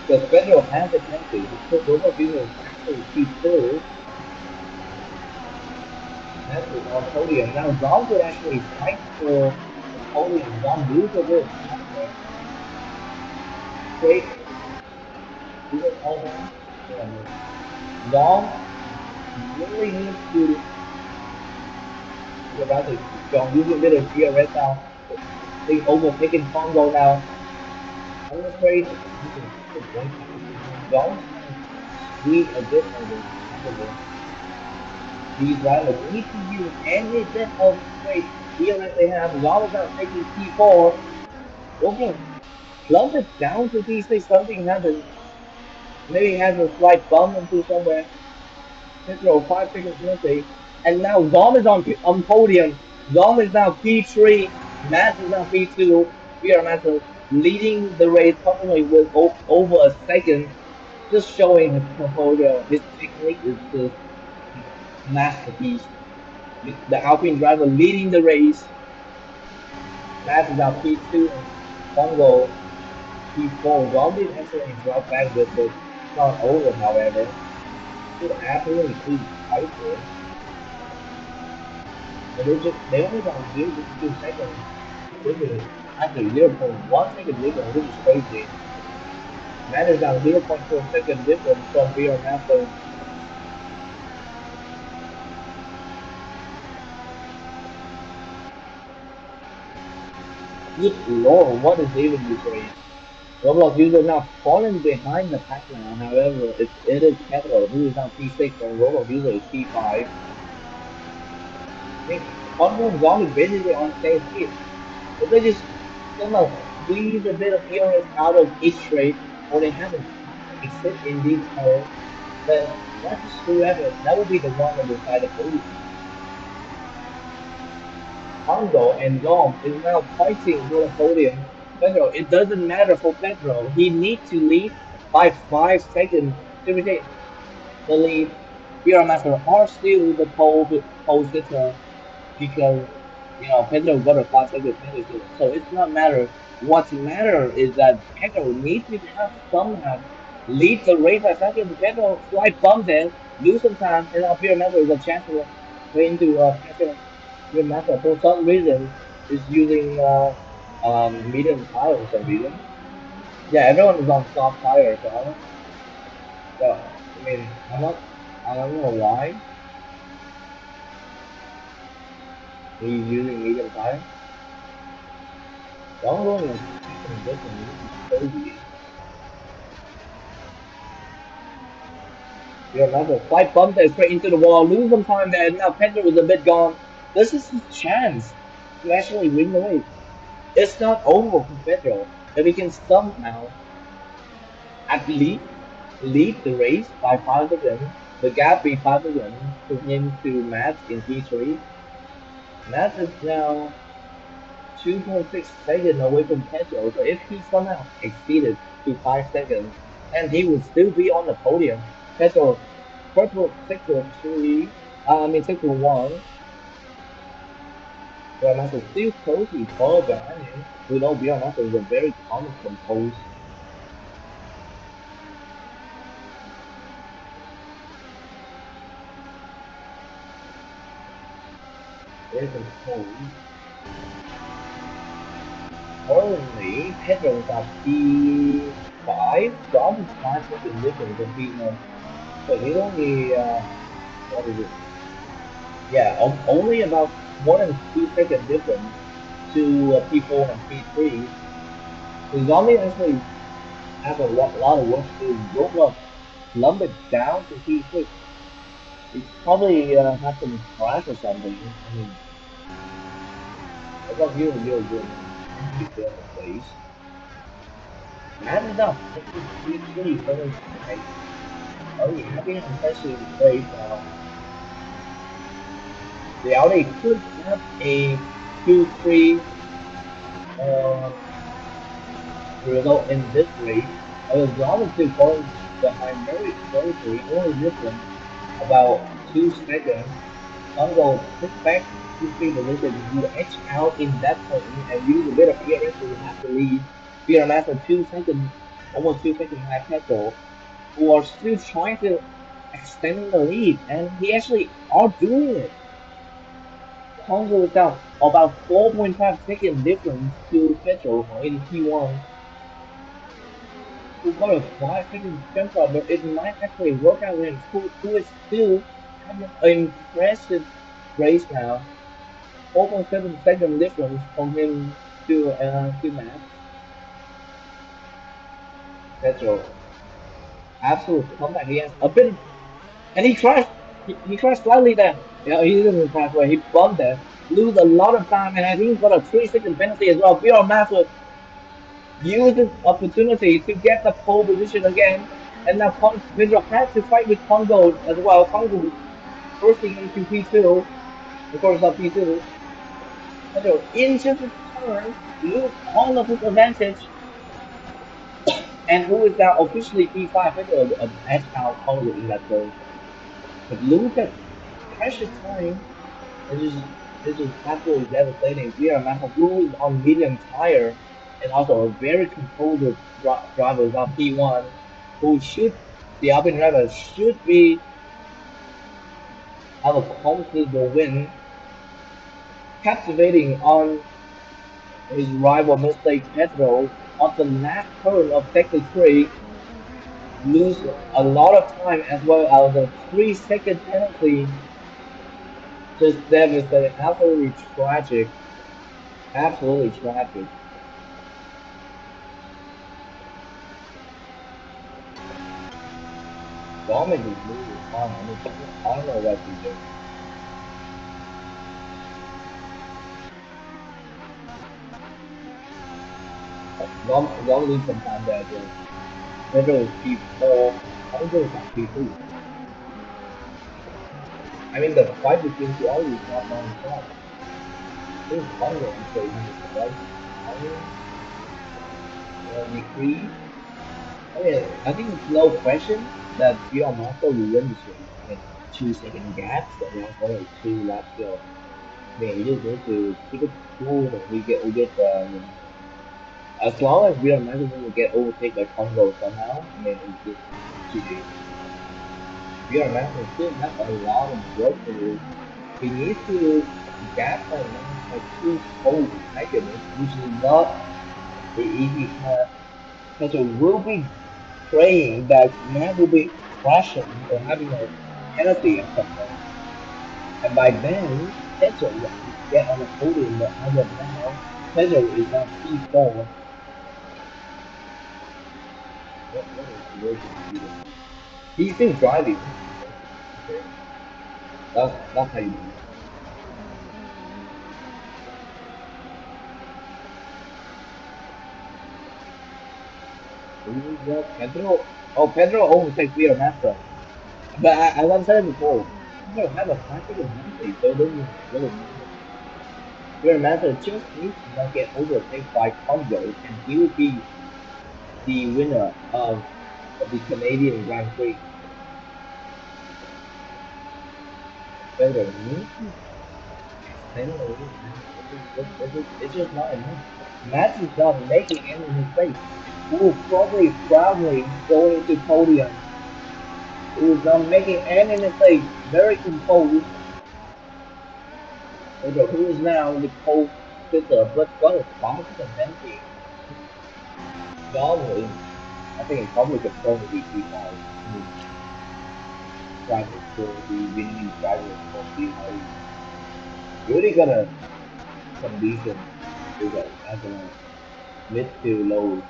because Pedro has a penalty, Robot Junior is actually P2. Max is on podium. Now Dom could actually fight for the podium. Dom lose a bit. Straight, even all that. Yeah. Long really needs to go back to John using a bit of DRS now. They overtaken Congo now. I'm afraid he can the one time. John's trying to squeeze a bit of the possible. These drivers need to use any bit of straight DRS they have. John is now taking P4. Okay, plump it down to P6. Something happened. Maybe he has a slight bump into somewhere. Pedro, 5 seconds mistake. And now Dom is on podium. Dom is now P3. Matt is now P2. We are Matt leading the race comfortably with over a second. Just showing his composure. His technique is just masterpiece. The Alpine driver leading the race. Matt is now P2 and Congo P4. Dom did actually drop back with it. It's not over, however. Still absolutely too tight there. But they only got 0.2 seconds difference after 0.1 second difference, which is crazy. Man is now 0.4 second difference from Beer Master. Good lord, what is even this race? Roblox user now falling behind the pack now. However, it is Capital who is now P6 and Roblox user is P5. I think Congo and Zom is basically on the same speed. If they just somehow squeeze a bit of ERS out of each race, or they have a exit in these turns, then that's just whoever. That will be the one that decide the podium. Congo and Dom is now fighting for the podium. Pedro, it doesn't matter for Pedro. He needs to lead by 5 seconds to retain the lead. Pure Master are still the pole sitter because Pedro got a 5 second penalty. So it's not matter. What matter is that Pedro needs to have somehow lead the race by second. Pedro slight bump in, lose some time, and now Pure Master is a chance to way into Pedro. Pure Master for some reason is using medium tire for some reason. Yeah, everyone is on soft tire, so I mean, I don't know why he's using medium tire. Don't go in second different. This is crazy. Yeah, another slight bump there straight into the wall. Lose some time there. Now Pedro is a bit gone. This is his chance to actually win the race. It's not over for Pedro. If he can somehow at least lead the race by 5 seconds, the gap be 5 seconds to him to Matt in P3. Matt is now 2.6 seconds away from Pedro. So if he somehow exceeded to 5 seconds, and he would still be on the podium. Pedro, purple sector 3, I mean sector 1. Beyonce is still closely followed behind him. We know Beyonce is a very calm composed. Very composed. Currently, Pedro is at P5. Dom is 5 seconds different from P1. So he's only, what is it? Yeah, only about more than 2 seconds difference to P4 and P3. So Zombie actually has a lot of work to do. Roblox lump it down to P6. It's probably had some crash or something. I mean, Roblox you're good. You feel the place. Man enough, taking P3 first. Right? Are you happy and impressive race now? The Audi could have a Q3 um, result in this race. As long as they fall behind very closely, only different about 2 seconds. Congo took back to three position. You edge out in that point and use a bit of ERS to have the lead. Peter Master 2 seconds, almost 2 seconds behind Petro, who are still trying to extend the lead, and he actually are doing it. Congo is down about 4.5 second difference to Petro in P1, who got a 5 second jump up, but it might actually work out with him, who is still having an impressive race now. 4.7 second difference from him to Max. Petro, absolute comeback. He has a bit, and he crashed. He crashed slightly there. Yeah, he didn't crash where he bumped there. Lose a lot of time, and I think got a 3 second penalty as well. Bjorn Master used this opportunity to get the pole position again, and now Pedro had to fight with Congo as well. Congo forcing into P2, of course not P2. Pedro in just a turn lose all of his advantage, and who is now officially P5? Pedro edged out Congo in that turn, but look at pressure time. This is absolutely devastating. We are Massa who is on medium tire and also a very composed driver of P1 who should the Alpine driver should be have a comfortable win, captivating on his rival mistake Pedro on the last turn of sector 3, lose a lot of time as well as a 3 second penalty. Just devastating, absolutely tragic, absolutely tragic. Gomez is losing time. I don't know what he's doing. Gom lose some time there as well. Pedro is P4. Congo is at P2. I mean, the fight between two others is not non-stop. I think Congo actually wins the race. Congo, decrease. I mean, I think it's no question that Gio Marco will win this race. I mean, 2 second gaps, and there's only 2 laps to go. I mean, we just need to keep it cool and we get as long as we are not going to get overtaken by Congo somehow, I mean, in this GG, we are not still have a lot of work to do. We need to gap by now by 2 whole seconds, which is not the easy task. Because we'll be praying that Matt will be crashing or having a penalty at some point. And by then, Petro will get on the podium, but as of now, Petro is on P4. What is the worst he can do? He's still driving. Okay. That's how you do it. Who is that? Pedro. Oh, Pedro overtakes Peter Massa. But as I've said before, Pedro have a 5 second penalty, so it doesn't really matter. Peter Massa just needs to not get overtaken by Congo, and he will be the winner of the Canadian Grand Prix. Pedro needs to extend the lead, man. It's just not enough. Matt is not making any mistakes. Who will probably proudly go into podium. Who is not making any mistakes. Very composed. Pedro, who is now the pole sitter, but got a 5 second penalty. John is, I think, probably could probably be P5. His driver for the winning driver for P5. Really got a some decent result as a mid to low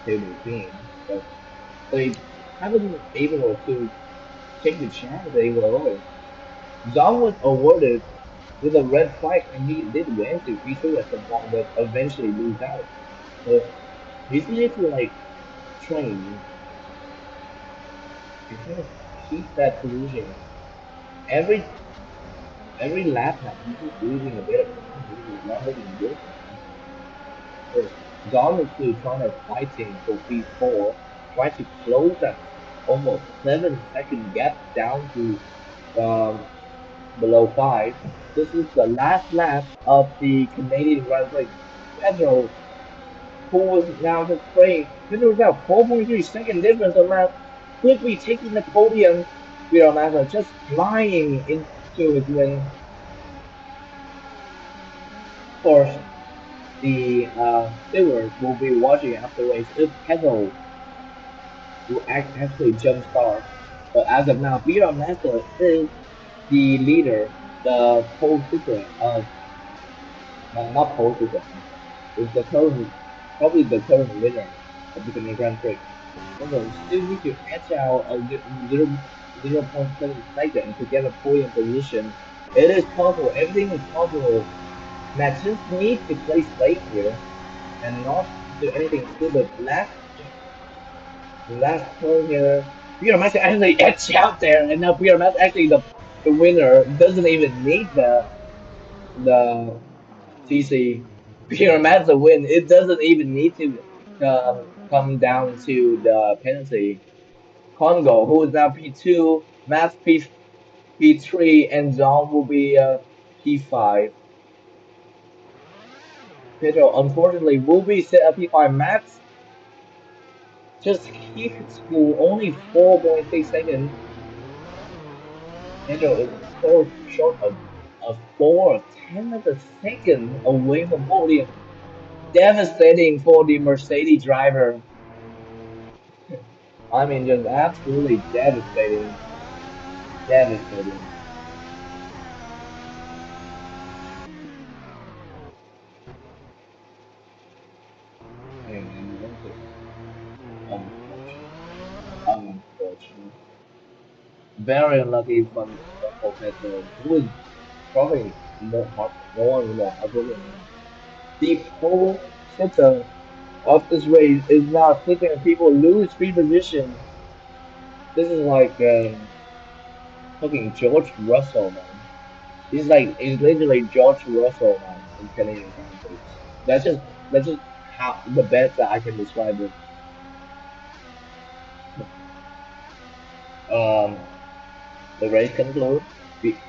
table team, but they haven't been able to take the chance they were awarded. Zhang was awarded with a red flag and he did win to P2 at some point, but eventually lose out. So he's need to like train. He's gonna keep that position. Every every lap now, he's just losing a bit of time. He's not looking good for him. Because Zhang is still trying to fighting for P4, trying to close that almost 7 second gap down to um, below 5. This is the last lap of the Canadian Grand Prix. Pedro, who was now just praying, Pedro is now 4.3 second difference on lap, could be taking the podium. Massa just flying into his win. course, the viewers will be watching after the race if Kettle will actually jumpstart. But as of now, BR Massa is the leader, the pole sitter of not pole sitter, is the current probably the current winner of the Canadian Grand Prix. Although still need to edge out a 0.7 second to get a podium position. It is possible. Everything is possible. Matt just needs to play safe here and not do anything stupid. Last turn here. Peter Max actually edged out there, and now Peter Max actually the winner doesn't even need the TC. Peter Max the win. It doesn't even need to come down to the penalty. Congo, who is now P2, Max P3, and John will be P5. Pedro, unfortunately, will be set at P5. Max just hit school only 4.6 seconds. Pedro is so short of a 4/10 of a second away from podium. Devastating for the Mercedes driver. I mean, just absolutely devastating. Devastating. Hey man, this is unfortunate. Unfortunate. Very unlucky for Pedro, who is probably more heartbroken than him. The pole sitter of this race is now sitting and people lose three position. This is like fucking George Russell, man. He's literally George Russell, man, in Canadian Grand Prix. That's just how the best that I can describe it. Um, the race concludes.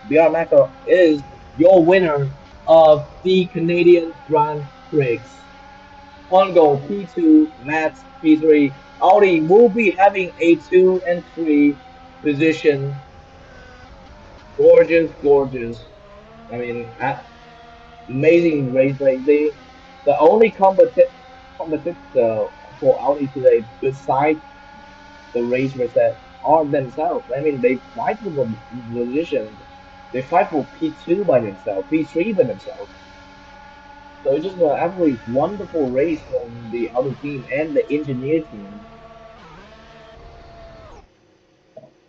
BR Macro is your winner of the Canadian Grand Prix. Hongo P2, Max P3. Audi will be having a 2 and 3 position. Gorgeous, gorgeous. I mean, amazing race. The only competitor for Audi today, besides the race reset, are themselves. I mean, they fight for the positions. They fight for P2 by themselves, P3 by themselves. So it's just an absolutely wonderful race from the Audi team and the engineer team.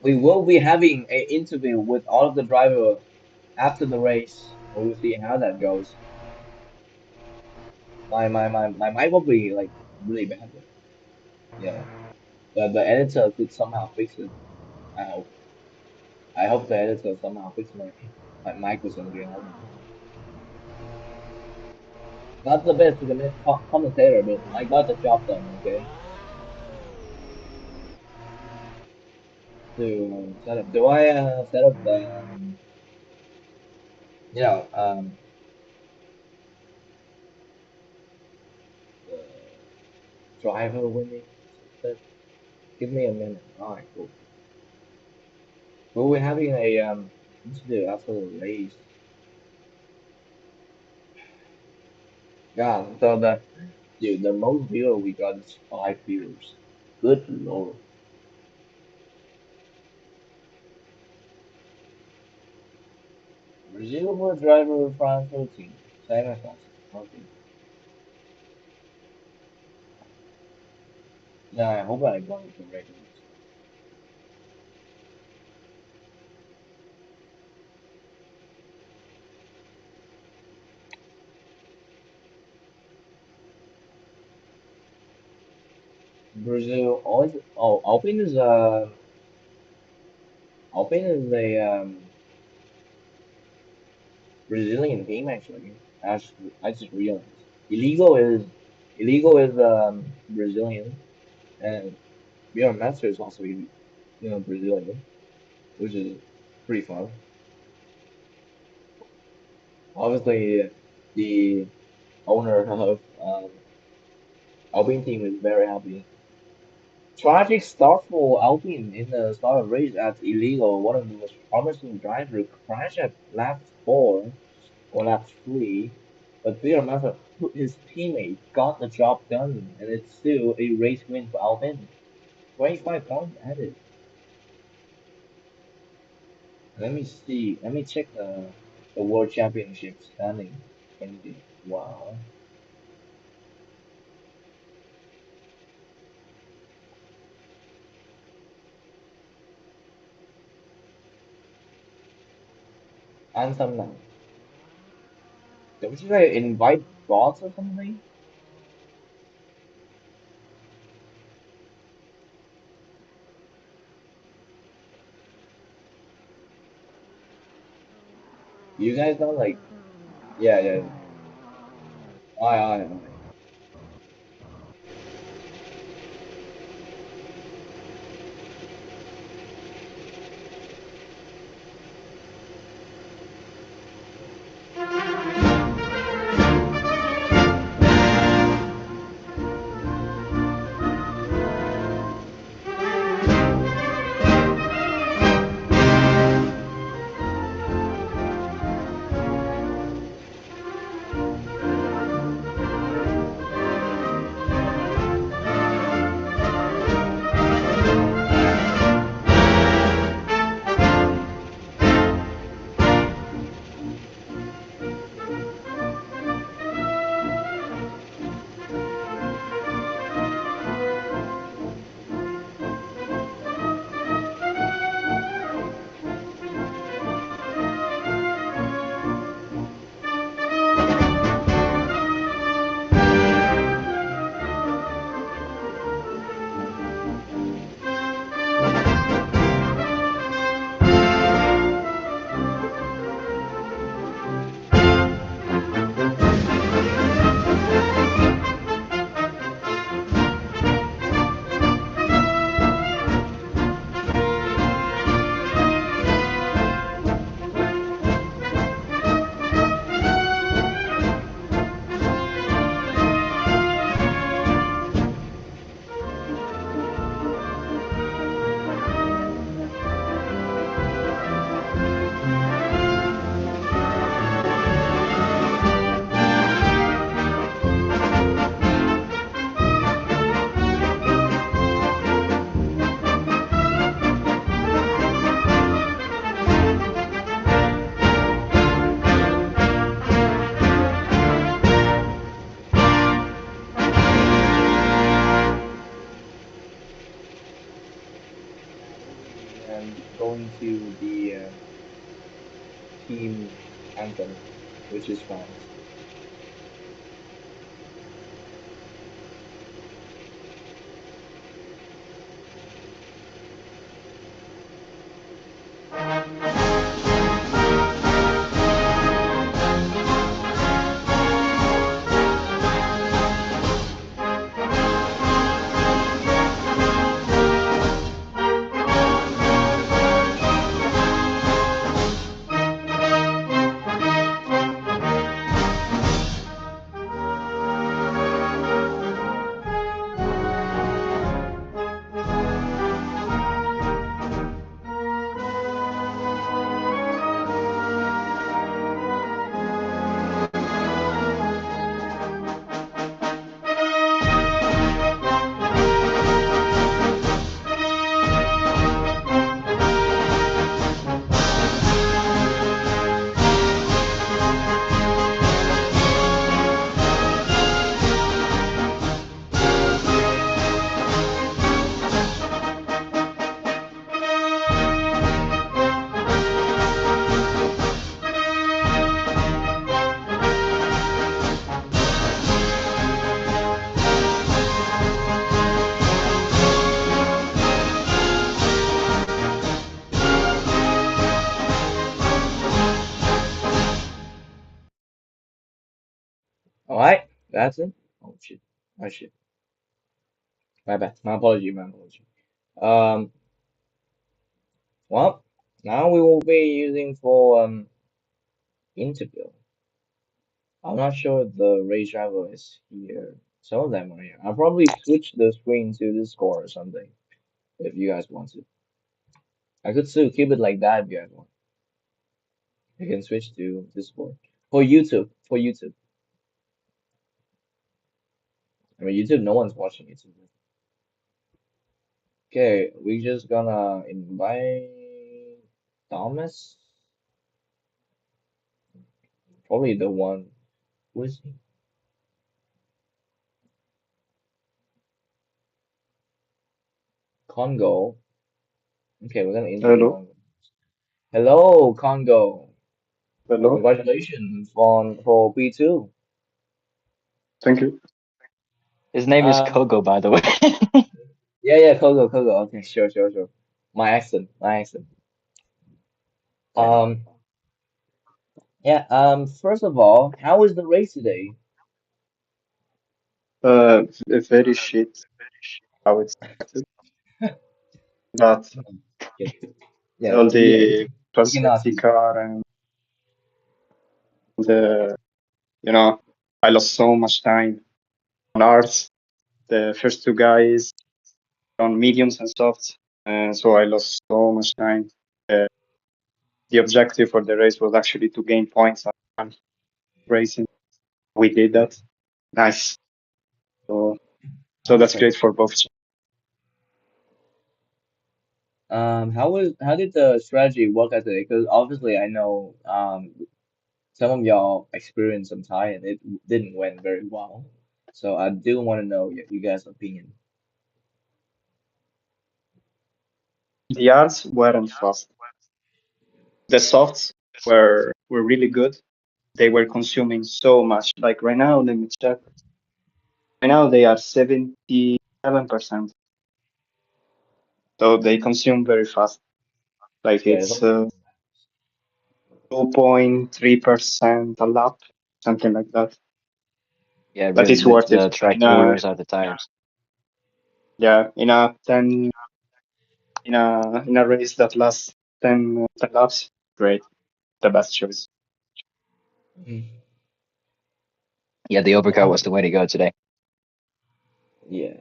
We will be having an interview with all of the driver after the race. We'll see how that goes. My mic will be like really bad. But yeah, the editor could somehow fix it. I hope. I hope the editor somehow fix my mic or something. I don't know. Not the best commentator, but I got the job done. Okay. To set up, do I set up the you know the driver winning? Give me a minute. All right, cool. Well, we're having a interview after the race. God, so the most viewer we got is 5 viewers. Good lord. Resume driver France 13. Simon Classic. Okay. Yeah, I hope I got it correct. Brazil always Alpine is a Brazilian team actually. I just realized. Illegal is illegal is Brazilian and Bjorn Master is also Brazilian, which is pretty fun. Obviously, the owner of Alpine team is very happy. Tragic start for Alpine in the start of race as illegal. One of the most promising drivers crashed at lap 4 or lap 3. But Peter Massa, his teammate, got the job done, and it's still a race win for Alvin. 25 points added. Let me see. Let me check the World Championship standing. Wow. Anthem now. Don't you like invite bots or something? You guys don't like. Yeah, yeah, yeah. Aye. Now we going to the team anthem, which is France. All right, that's it. Oh shit. Oh shit. My bad. My apology. My apology. Um. Well, now we will be using for interview. I'm not sure if the race driver is here. Some of them are here. I'll probably switch the screen to Discord or something if you guys want to. I could still keep it like that if you guys want. You can switch to Discord for YouTube. For YouTube. mean, YouTube, no one's watching YouTube. Okay, we just gonna invite Thomas. Probably the one. Who is he? Congo. Okay, we're gonna interview Hello, Congo. Hello, Congo. hello. Congratulations on for B2. Thank you. His name is Um, Kogo, by the way. yeah, Congo, Congo. Okay, sure. My accent. I know. Um, yeah. First of all, how was the race today? Very shit how it started, but Yeah, yeah, all yeah. the We plus can ask safety you. car and the, you know, I lost so much time on arts. The first two guys on mediums and softs, and so I lost so much time. Uh, the objective for the race was actually to gain points on racing. We did that. Nice. So that's Okay. great for both. How did the strategy work out today? Because obviously I know some of y'all experienced some tie and it didn't went very well. So I do want to know you guys' opinion. The arts weren't fast. The softs were really good. They were consuming so much. Like right now, let me check. Right now they are 77%. So they consume very fast. Like Yeah, it's it's always 2.3% a lap, something like that. Yeah, But really, it's worth it. the track In really a wears out the tires. yeah, in a 10 in a race that lasts 10 laps, great. The best choice. mm, Yeah, the overcut was um, the way to go today. yeah.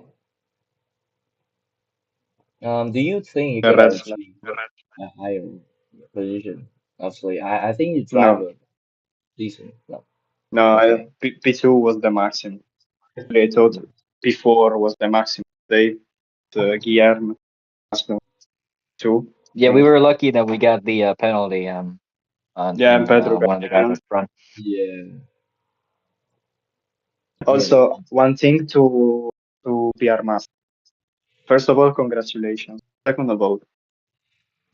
Do you think you The could red flag. achieve a higher position? Obviously, I think you drive No, a decent. No. no, Okay. P2 was the maximum. I thought P4 was the maximum. They Guillermo maximum two. Yeah, we And were lucky that we got the penalty on yeah, and Pedro got one of the guys banned. up front. Yeah. Yeah. Also, one thing to PR master. First of all, congratulations. Second of all,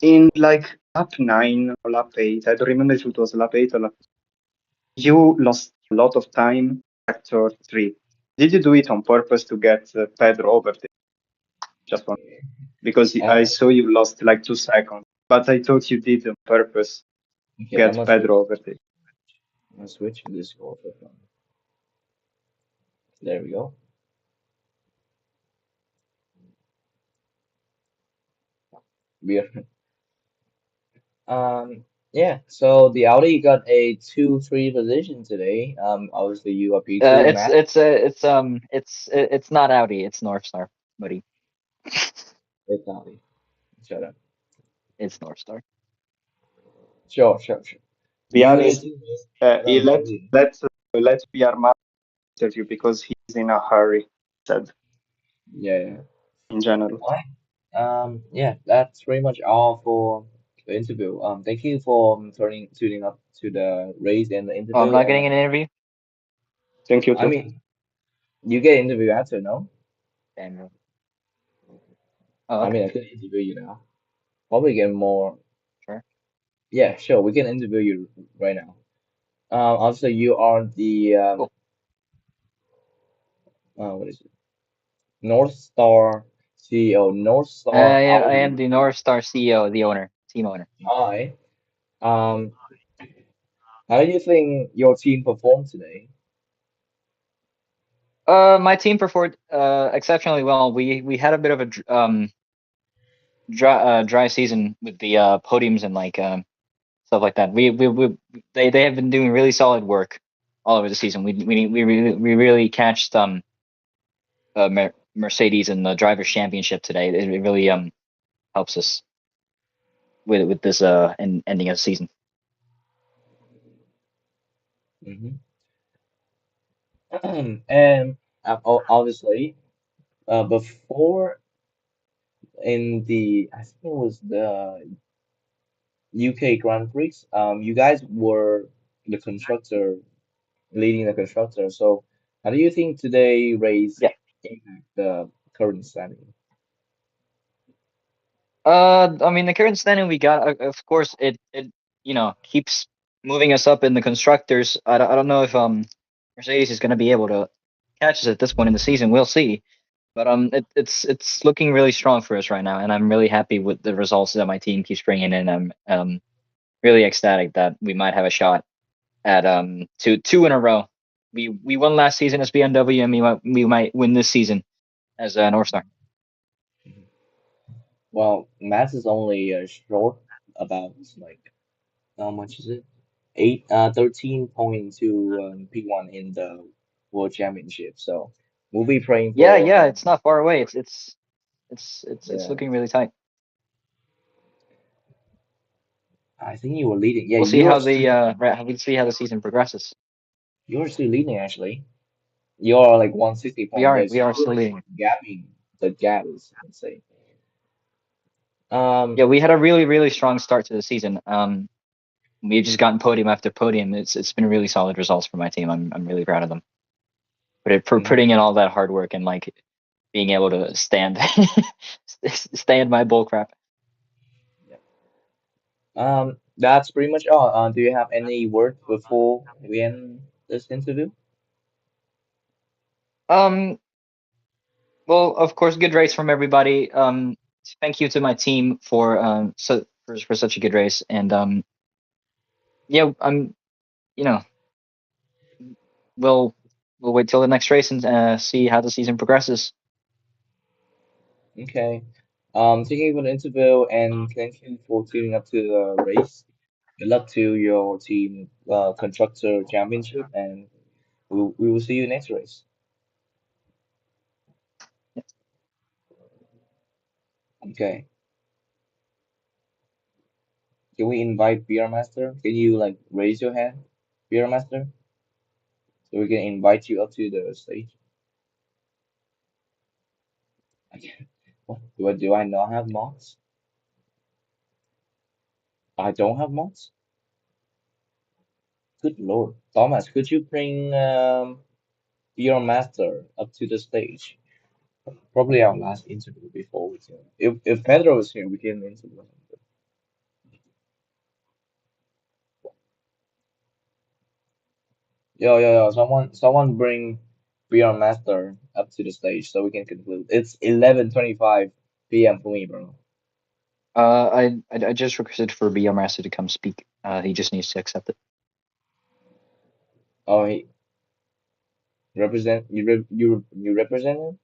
in like lap 9 or lap 8, I don't remember if it was lap 8 or lap, you lost a lot of time, factor 3. Did you do it on purpose to get Pedro over there? Just one. Because I Uh, saw you lost like 2 seconds, but I thought you did on purpose to okay. get Pedro over there. I'm gonna switch this over. There we go. We are, yeah. So the Audi got a 2-3 position today. Obviously you are P2, Matt. It's not Audi, it's North Star, buddy. It's Audi. Shut up. It's North Star. Sure. Be You honest, interviewed he them today. let PR master interview because he's in a hurry, said Yeah. in general. Alright. Yeah, that's pretty much all for the interview. Thank you for tuning up to the race and the Oh, I'm interview. not And getting an interview? Thank you I too. mean, you get interview after, no? Damn. Oh, I okay, mean, I could interview you now. Probably get more. sure. Yeah, sure. We can interview you right now. Also, you are the Cool. what is it? North Star CEO, North Star I am Audi. the North Star CEO, the owner, team owner. Hi. Um, how do you think your team performed today? My team performed exceptionally well. We had a bit of a dry season with the podiums and like stuff like that. They have been doing really solid work all over the season. We really catched Mercedes in the drivers championship today. It really helps us with this ending of the season. Hmm. And Obviously, before in the I think it was the UK Grand Prix, you guys were the constructor leading the constructor. So how do you think today race Yeah. impact the current standing? I mean, the current standing we got, of course, it keeps moving us up in the constructors. I don't know if Mercedes is going to be able to catch us at this point in the season. We'll see. But it's looking really strong for us right now, and I'm really happy with the results that my team keeps bringing in. I'm really ecstatic that we might have a shot at two in a row. We won last season as BMW, and we might win this season as North Star. Well, Max is only short about like how much is it? 13.2 P1 in the World Championship. So we'll be praying Yeah, for yeah, it's not far away. It's yeah. looking really tight. I think you were leading. Yeah, We'll see how the we'll see how the season progresses. you're still leading actually. You're like 160 We point. are There's we are still like leading. gapping. The gap is insane. Um, Yeah, we had a really strong start to the season. We've just gotten podium after podium. It's been really solid results for my team. I'm really proud of them. For mhm, putting in all that hard work and like being able to stand stand my bull crap. yeah. That's pretty much all. Do you have any word before we end this interview? Um, well, of course, good race from everybody. Thank you to my team for such a good race. And yeah, you know we'll we'll wait till the next race and see how the season progresses. Okay. Thank you for the interview and thank you for tuning up to the race. Good luck to your team constructor championship and we will see you next race. Okay. Can we invite Beer Master? Can you like raise your hand, Beer Master, so we can invite you up to the stage? I can't. What? Do I not have mods? I don't have mods? Good Lord. Thomas, could you bring Beer Master up to the stage? Probably our last interview before we can. If Pedro is here, we can interview him. Yo, someone bring Beer Master up to the stage so we can conclude. It's 11:25 p.m. for me, bro. I just requested for BR Master to come speak. He just needs to accept it. Oh, he represent you represent him?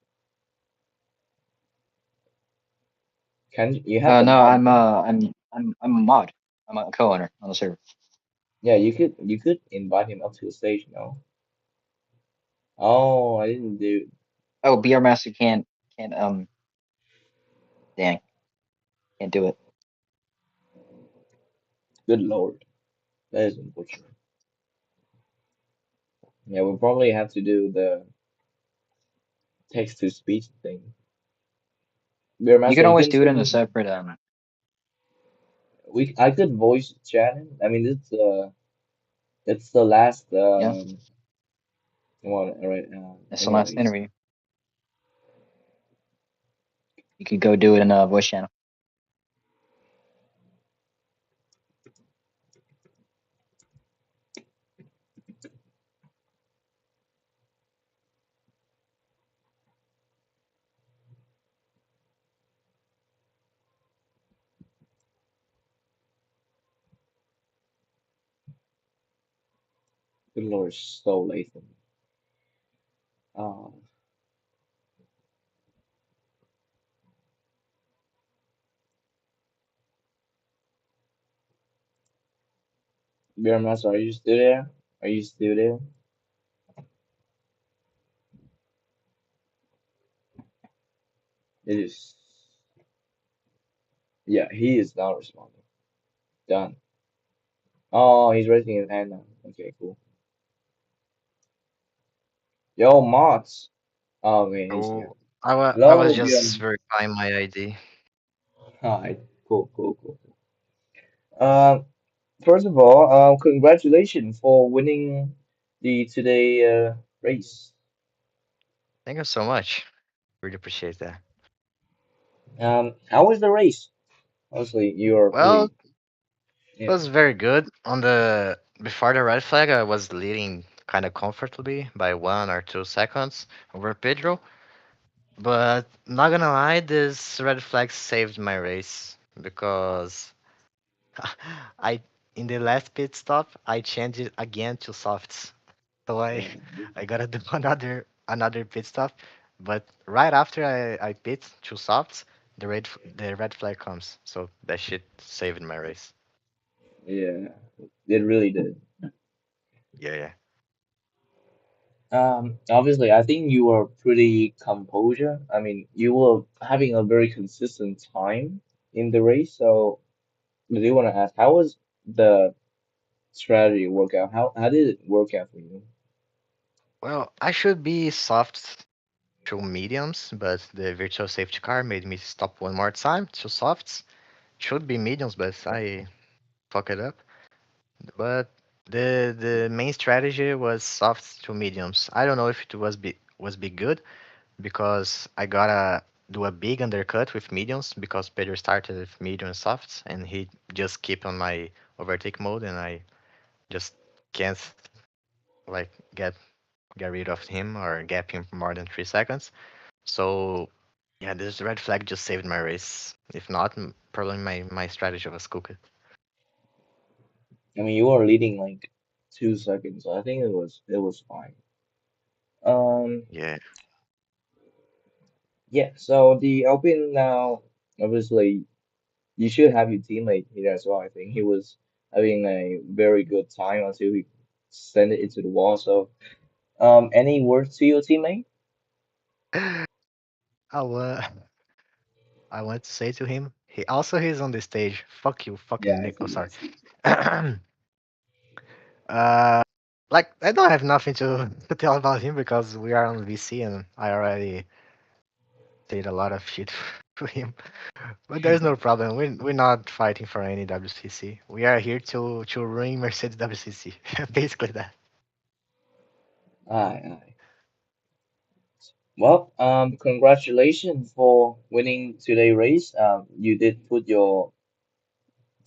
Can you have the No, mod? I'm a mod. I'm a co-owner on the server. Yeah, you could invite him up to the stage, no? Oh, I didn't do. Oh, BR Master can't dang can't do it. Good Lord, that is unfortunate. Yeah, we'll probably have to do the text to speech thing. Beer You Master, can you always can do it in a say separate I could voice chat him. I mean, it's the last yeah. one, right? That's the last Anyways, interview. You could go do it in a voice channel. good Lord, so late for me. Uh, Beer Master, are you still there? Are you still there? It is. Yeah, he is not responding. Done. Oh, he's raising his hand now. Okay, cool. Yo, mods. Okay, I see. So I was Hello, just Bjorn. verifying my ID. Hi. Cool, cool, cool. Um, First of all, congratulations for winning the today race. Thank you so much. Really appreciate that. How was the race? Obviously, you're Well, pretty, it yeah. was very good. On the before the red flag, I was leading kind of comfortably by 1 or 2 seconds over Pedro. But not gonna lie, this red flag saved my race because I in the last pit stop I changed it again to softs. So I gotta do another pit stop. But right after I pit to softs, the red flag comes. So that shit saved my race. Yeah, it really did. Yeah, yeah. Obviously, I think you were pretty composure. I mean, you were having a very consistent time in the race. So, I do want to ask, how was the strategy workout? How did it work out for you? Well, I should be soft to mediums, but the virtual safety car made me stop one more time to softs. Should be mediums, but I fuck it up. But the main strategy was softs to mediums. I don't know if it was be good because I gotta do a big undercut with mediums because Pedro started with medium and softs and he just keep on my overtake mode and I just can't like get rid of him or gap him for more than 3 seconds. So yeah, this red flag just saved my race. If not, probably my strategy was cooked. I mean, you were leading like 2 seconds. So I think it was fine. Um, Yeah. yeah. So the Alpine now, obviously, you should have your teammate here as well. I think he was having a very good time until he sent it into the wall. So, any words to your teammate? I wa- I want to say to him. He's on the stage. Fuck you, Yeah, fucking I Nick. Oh, see. I sorry. see. uh, like I don't have nothing to, to tell about him because we are on VC and I already said a lot of shit to him. But there's no problem. We're not fighting for any WCC. We are here to ruin Mercedes WCC. Basically that. Aye, aye. Well, congratulations for winning today race. You did put your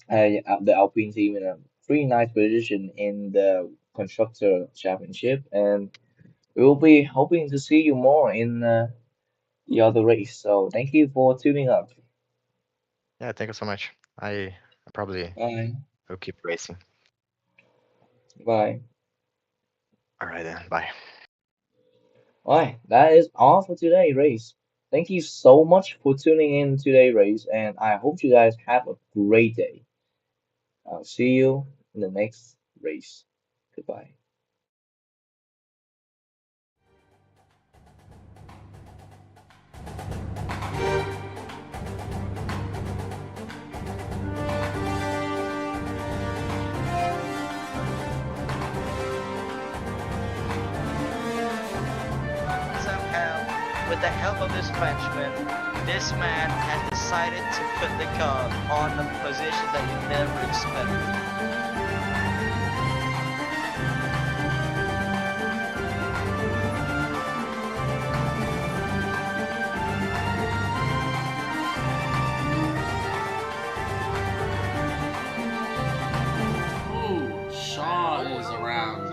the Alpine team in a pretty nice position in the constructor championship, and we will be hoping to see you more in the other race. So thank you for tuning up. Yeah, thank you so much. I probably Bye. will keep racing. Bye. All right then. Bye. Alright, that is all for today race. Thank you so much for tuning in today race, and I hope you guys have a great day. I'll see you in the next race. Goodbye. Somehow, with the help of this Frenchman, this man has decided to put the car on a position that you never expected. Ooh, Shaw is around.